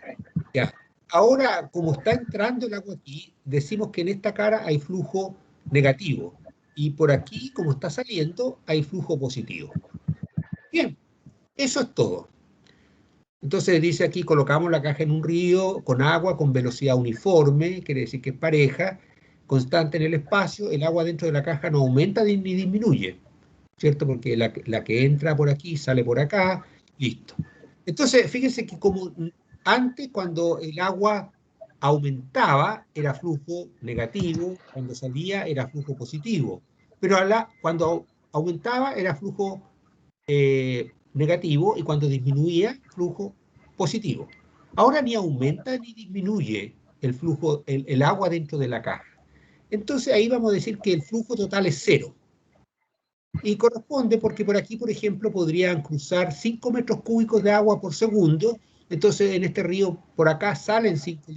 Ya. Ahora, como está entrando el agua aquí, decimos que en esta cara hay flujo negativo, y por aquí, como está saliendo, hay flujo positivo. Bien, eso es todo. Entonces dice aquí, colocamos la caja en un río con agua con velocidad uniforme, quiere decir que es pareja, constante en el espacio, el agua dentro de la caja no aumenta ni disminuye, ¿cierto? Porque la que entra por aquí sale por acá, listo. Entonces, fíjense que como antes, cuando el agua aumentaba, era flujo negativo, cuando salía era flujo positivo, pero cuando aumentaba era flujo negativo, y cuando disminuía, flujo positivo. Ahora ni aumenta ni disminuye el flujo, el agua dentro de la caja. Entonces ahí vamos a decir que el flujo total es cero. Y corresponde porque por aquí, por ejemplo, podrían cruzar 5 metros cúbicos de agua por segundo. Entonces en este río por acá salen 5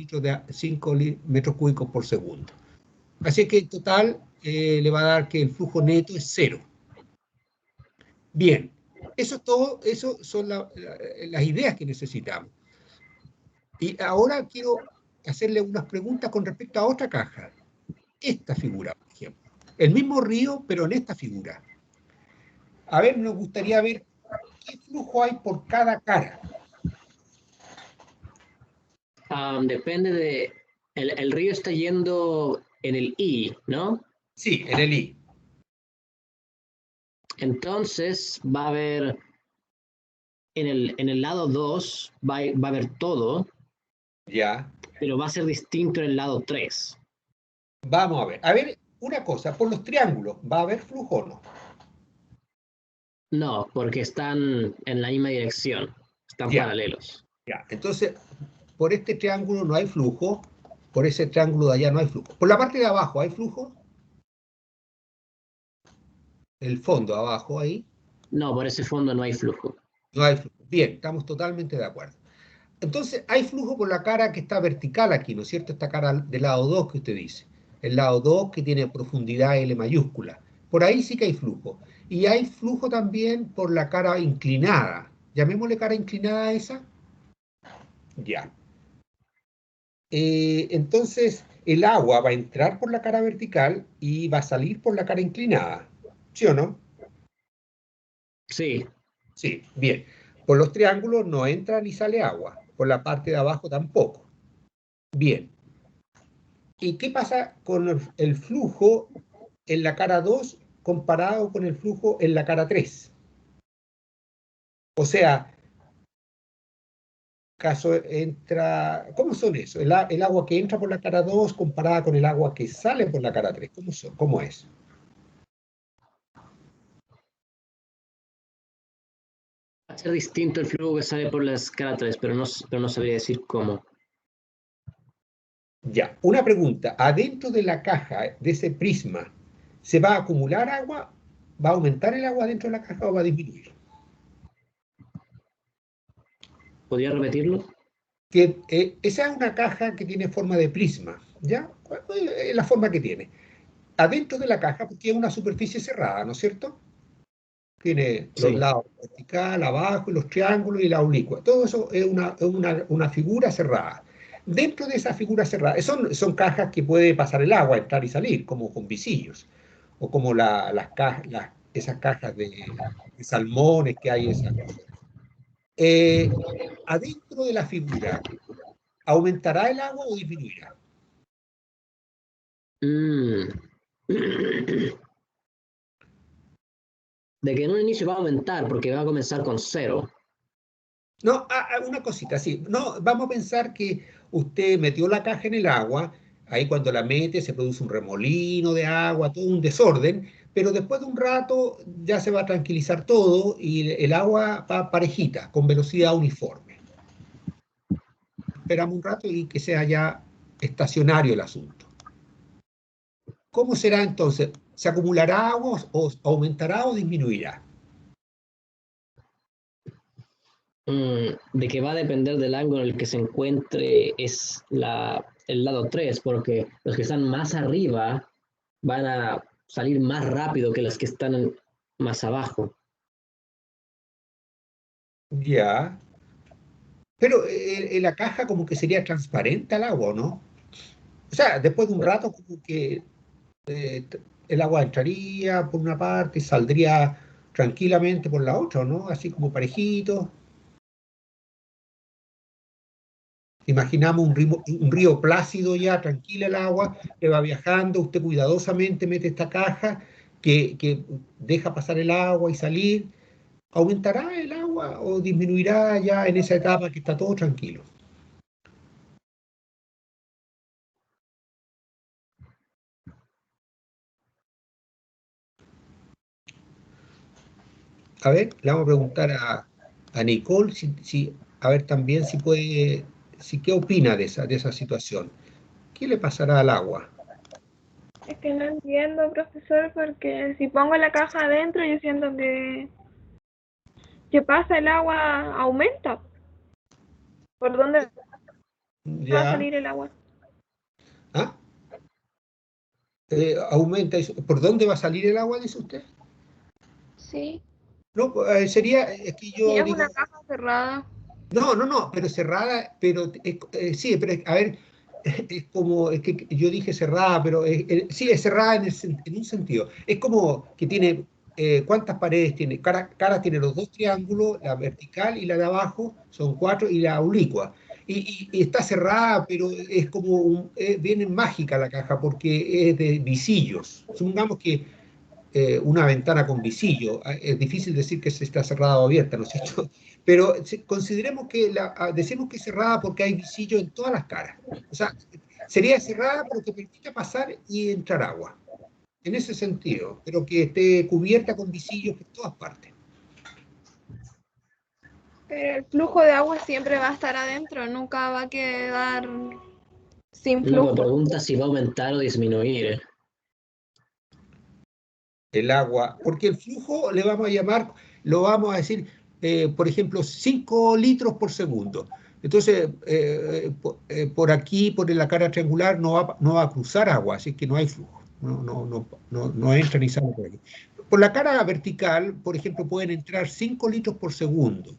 metros cúbicos por segundo. Así que en total le va a dar que el flujo neto es cero. Bien, eso es todo, eso son las ideas que necesitamos. Y ahora quiero hacerle unas preguntas con respecto a otra caja. Esta figura, por ejemplo. El mismo río, pero en esta figura. A ver, nos gustaría ver qué flujo hay por cada cara. depende de, el río está yendo en el I, ¿no? Sí, en el I. Entonces va a haber, en el lado 2 va a haber todo, Ya. pero va a ser distinto en el lado 3. Vamos a ver. A ver, una cosa, por los triángulos, ¿va a haber flujo o no? No, porque están en la misma dirección, están Ya, paralelos. ya. Entonces, por este triángulo no hay flujo, por ese triángulo de allá no hay flujo. Por la parte de abajo, ¿hay flujo? El fondo abajo ahí, No, por ese fondo no hay flujo. no hay flujo. Bien, estamos totalmente de acuerdo. Entonces, hay flujo por la cara que está vertical aquí, ¿no es cierto? Esta cara del lado 2 que usted dice. El lado 2 que tiene profundidad L mayúscula. Por ahí sí que hay flujo. Y hay flujo también por la cara inclinada. Llamémosle cara inclinada a esa. Ya. Entonces, el agua va a entrar por la cara vertical y va a salir por la cara inclinada. ¿Sí o no? Sí, Sí, bien. Por los triángulos no entra ni sale agua. Por la parte de abajo tampoco. Bien. ¿Y qué pasa con el flujo en la cara 2 comparado con el flujo en la cara 3? O sea, caso entra, ¿cómo son eso? El agua que entra por la cara 2 comparada con el agua que sale por la cara 3. ¿Cómo es? va a ser distinto el flujo que sale por las cara 3, pero no sabría decir cómo. Ya, una pregunta. ¿Adentro de la caja, de ese prisma, se va a acumular agua? ¿Va a aumentar el agua dentro de la caja o va a disminuir? ¿Podría repetirlo? Que, esa es una caja que tiene forma de prisma. ¿Ya? Es la forma que tiene. Adentro de la caja, porque es una superficie cerrada, ¿no es cierto? Tiene los Sí. lados vertical, abajo, y los triángulos y la oblicua. Todo eso es una figura cerrada. Dentro de esa figura cerrada, son cajas que puede pasar el agua, entrar y salir, como con visillos, o como esas cajas de salmones que hay, esas cosas. Eh, Adentro de la figura, ¿aumentará el agua o disminuirá? Mm. De que en un inicio va a aumentar porque va a comenzar con cero. No, una cosita, sí. No, vamos a pensar que usted metió la caja en el agua, ahí cuando la mete se produce un remolino de agua, todo un desorden, pero después de un rato ya se va a tranquilizar todo y el agua va parejita, con velocidad uniforme. Esperamos un rato y que sea ya estacionario el asunto. ¿Cómo será entonces? ¿Se acumulará agua o aumentará o disminuirá? De que va a depender del ángulo en el que se encuentre es el lado 3 porque los que están más arriba van a salir más rápido que los que están más abajo. Ya. Pero la caja como que sería transparente al agua, ¿no? O sea, después de un rato como que eh, el agua entraría por una parte y saldría tranquilamente por la otra, ¿no? Así como parejito. Imaginamos un río plácido ya, tranquila el agua, que va viajando, usted cuidadosamente mete esta caja que deja pasar el agua y salir. ¿Aumentará el agua o disminuirá ya en esa etapa que está todo tranquilo? A ver, le vamos a preguntar a Nicole a ver también si puede, qué opina de esa situación. ¿Qué le pasará al agua? Es que no entiendo, profesor, porque si pongo la caja adentro, yo siento que pasa el agua, aumenta. ¿Por dónde va a Ya, salir el agua? ¿ah? Aumenta eso. ¿Por dónde va a salir el agua, dice usted? Sí. No, es que Si yo es digo, una caja cerrada. no, no, no, pero cerrada, pero sí, pero a ver, es como, es que yo dije cerrada, pero sí, es cerrada en un sentido. Es como que tiene, ¿cuántas paredes tiene? Cara tiene los dos triángulos, la vertical y la de abajo, son cuatro, y la oblicua. Y está cerrada, pero es como, viene mágica la caja, porque es de visillos. Supongamos que una ventana con visillo. Es difícil decir que se está cerrada o abierta, ¿no es cierto? Pero consideremos que decimos que es cerrada porque hay visillo en todas las caras. O sea, sería cerrada pero que permita pasar y entrar agua. En ese sentido, pero que esté cubierta con visillos por todas partes. Pero el flujo de agua siempre va a estar adentro, nunca va a quedar sin No, pero flujo. pregunta si va a aumentar o disminuir. El agua, porque el flujo le vamos a llamar, lo vamos a decir, por ejemplo, 5 litros por segundo. Entonces, por aquí, por la cara triangular, no va a cruzar agua, así que no hay flujo, no entra ni sale por aquí. Por la cara vertical, por ejemplo, pueden entrar 5 litros por segundo.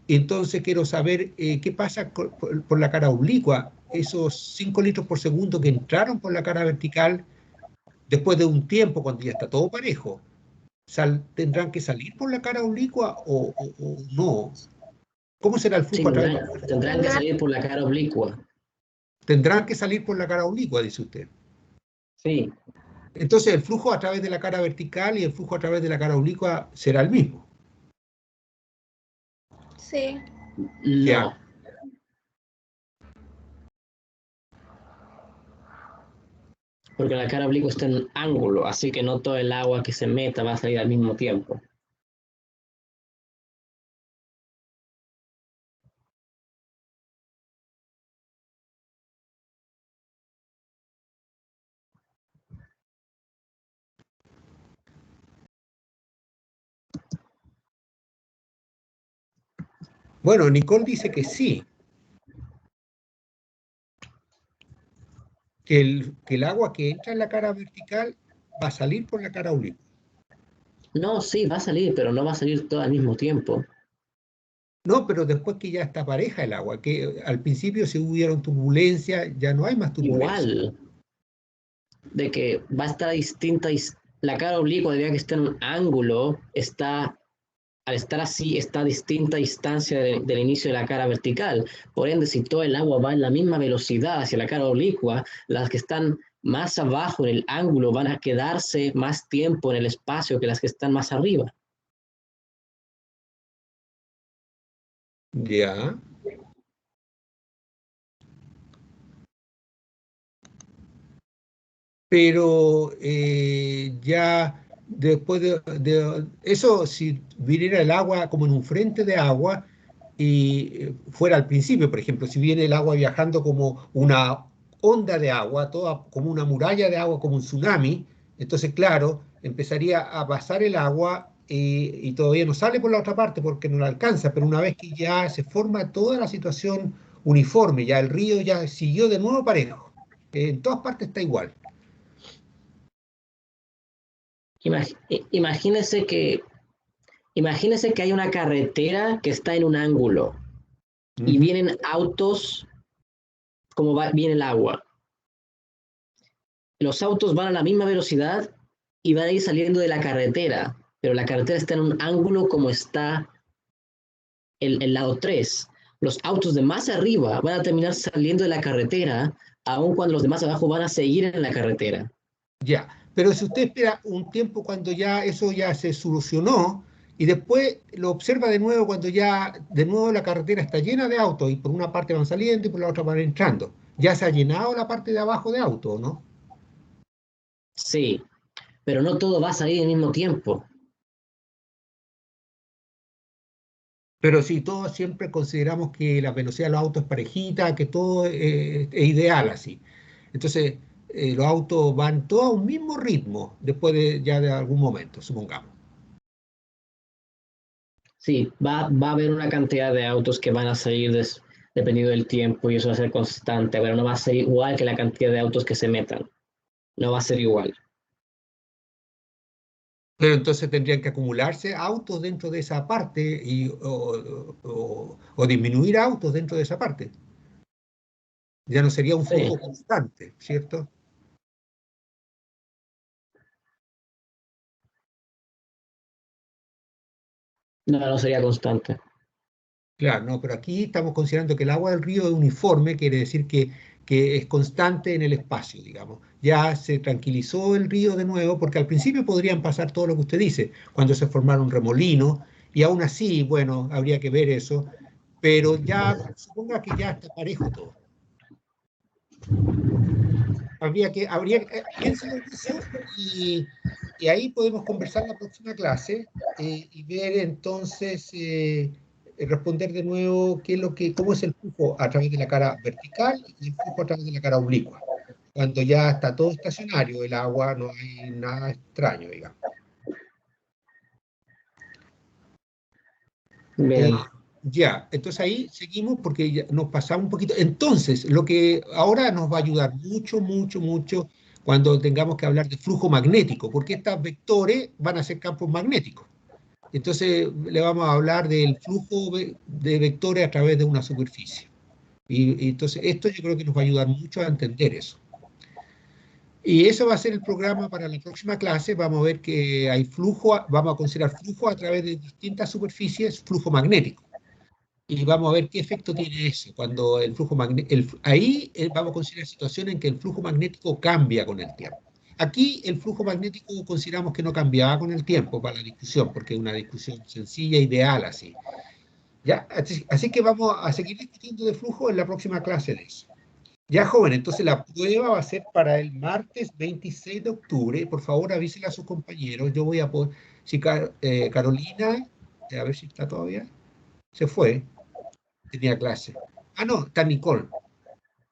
Entonces, quiero saber qué pasa por la cara oblicua. Esos 5 litros por segundo que entraron por la cara vertical, después de un tiempo, cuando ya está todo parejo, ¿tendrán que salir por la cara oblicua o no? ¿Cómo será el Sí, flujo a través? tendrán que Tendrá, salir por la cara oblicua. Tendrán que salir por la cara oblicua, dice usted. Sí, Entonces el flujo a través de la cara vertical y el flujo a través de la cara oblicua será el mismo. sí. Ya. no. Porque la cara oblicua está en ángulo, así que no todo el agua que se meta va a salir al mismo tiempo. Bueno, Nicole dice que sí, que el agua que entra en la cara vertical va a salir por la cara oblicua. No, sí, va a salir, pero no va a salir todo al mismo tiempo. No, pero después que ya está pareja el agua, que al principio si hubieron turbulencia, ya no hay más turbulencia. Igual, de que va a estar distinta, la cara oblicua, debido a que está en un ángulo, está, al estar así, está a distinta distancia del inicio de la cara vertical. Por ende, si todo el agua va en la misma velocidad hacia la cara oblicua, las que están más abajo en el ángulo van a quedarse más tiempo en el espacio que las que están más arriba. Ya. Pero ya después de eso, si viniera el agua como en un frente de agua y fuera al principio, por ejemplo, si viene el agua viajando como una onda de agua, toda como una muralla de agua, como un tsunami, entonces, claro, empezaría a pasar el agua y todavía no sale por la otra parte porque no la alcanza, pero una vez que ya se forma toda la situación uniforme, ya el río ya siguió de nuevo parejo, en todas partes está igual. Imagínese que hay una carretera que está en un ángulo y Ujú. vienen autos como viene el agua. Los autos van a la misma velocidad y van a ir saliendo de la carretera, pero la carretera está en un ángulo como está el lado 3. Los autos de más arriba van a terminar saliendo de la carretera, aun cuando los de más abajo van a seguir en la carretera. Ya, pero si usted espera un tiempo cuando ya eso ya se solucionó y después lo observa de nuevo cuando ya de nuevo la carretera está llena de autos y por una parte van saliendo y por la otra van entrando, ya se ha llenado la parte de abajo de autos, ¿no? Sí, pero no todo va a salir al mismo tiempo. Pero si todos siempre consideramos que la velocidad de los autos es parejita, que todo es ideal así. Entonces, los autos van todos a un mismo ritmo después de ya de algún momento, supongamos. Sí, va a haber una cantidad de autos que van a salir dependiendo del tiempo y eso va a ser constante, pero no va a ser igual que la cantidad de autos que se metan. No va a ser igual. Pero entonces tendrían que acumularse autos dentro de esa parte o disminuir autos dentro de esa parte. Ya no sería un Sí, flujo constante, ¿cierto? no, no sería constante. Claro, no, pero aquí estamos considerando que el agua del río es uniforme, quiere decir que es constante en el espacio, digamos. Ya se tranquilizó el río de nuevo, porque al principio podrían pasar todo lo que usted dice, cuando se formaron remolinos, y aún así, bueno, habría que ver eso, pero ya, suponga que ya está parejo todo. Piénselo en eso y ahí podemos conversar la próxima clase y ver entonces, responder de nuevo cómo es el flujo a través de la cara vertical y el flujo a través de la cara oblicua. Cuando ya está todo estacionario, el agua, no hay nada extraño, digamos. Eh, Bien. ya, entonces ahí seguimos porque ya nos pasamos un poquito. Entonces, lo que ahora nos va a ayudar mucho, mucho, mucho cuando tengamos que hablar de flujo magnético, porque estos vectores van a ser campos magnéticos. Entonces, le vamos a hablar del flujo de vectores a través de una superficie. Y entonces, esto yo creo que nos va a ayudar mucho a entender eso. Y eso va a ser el programa para la próxima clase. Vamos a ver que hay flujo, vamos a considerar flujo a través de distintas superficies, flujo magnético. Y vamos a ver qué efecto tiene eso. Cuando el flujo magnético, ahí vamos a considerar situaciones en que el flujo magnético cambia con el tiempo. Aquí el flujo magnético consideramos que no cambiaba con el tiempo para la discusión, porque es una discusión sencilla, ideal así. ¿Ya? Así que vamos a seguir discutiendo de flujo en la próxima clase de eso. Ya, joven, entonces la prueba va a ser para el martes 26 de octubre. Por favor, avísenle a sus compañeros. Yo voy a poner, si Carolina, a ver si está todavía, se fue. Tenía clase. Ah, no, está Nicole.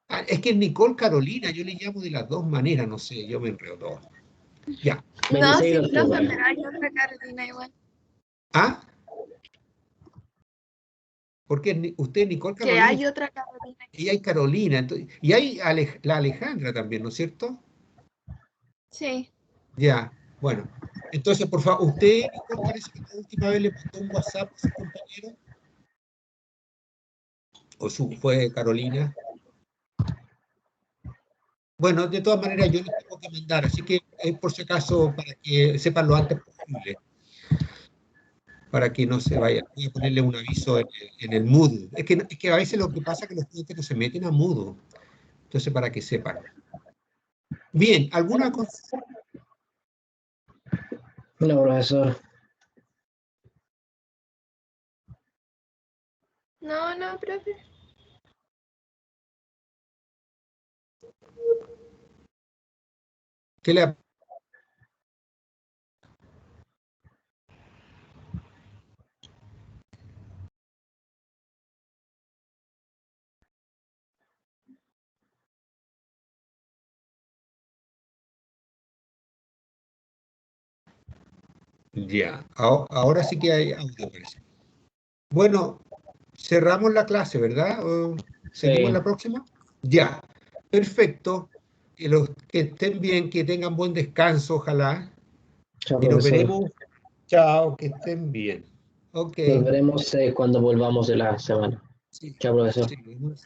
Ah, es que es Nicole Carolina, yo le llamo de las dos maneras, no sé, yo me enredo todo. Ya. No, 26 de sí, profe, octubre. pero hay otra Carolina igual. Ah, Porque usted, Nicole, Que Carolina, hay otra Carolina. y hay Carolina, y hay la Alejandra también, ¿no es cierto? Sí. Ya, bueno. Entonces, por favor, usted, Nicole, parece que la última vez le mandó un WhatsApp a su compañero, fue Carolina. Bueno, de todas maneras, yo les tengo que mandar, así que por si acaso, para que sepan lo antes posible, para que no se vaya. Voy a ponerle un aviso en el Mood. Es que a veces lo que pasa es que los estudiantes no se meten a Moodle. Entonces, para que sepan. Bien, ¿alguna cosa? No, profesor. No, profe. ¿Qué le Ya, ahora sí que hay audio, parece. Bueno, cerramos la clase, ¿verdad? ¿O seguimos en Sí. la próxima? Ya, perfecto. Que estén bien, que tengan buen descanso, ojalá. Chao, Y nos profesor. veremos. Chao, que estén bien. Ok. Nos veremos cuando volvamos de la semana. Sí, Chao, profesor. sí,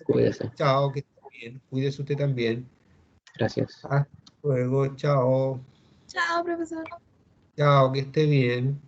Cuídese. chao, que estén bien. Cuídese usted también. Gracias. Hasta luego, chao. Chao, profesor. Chao, que esté bien.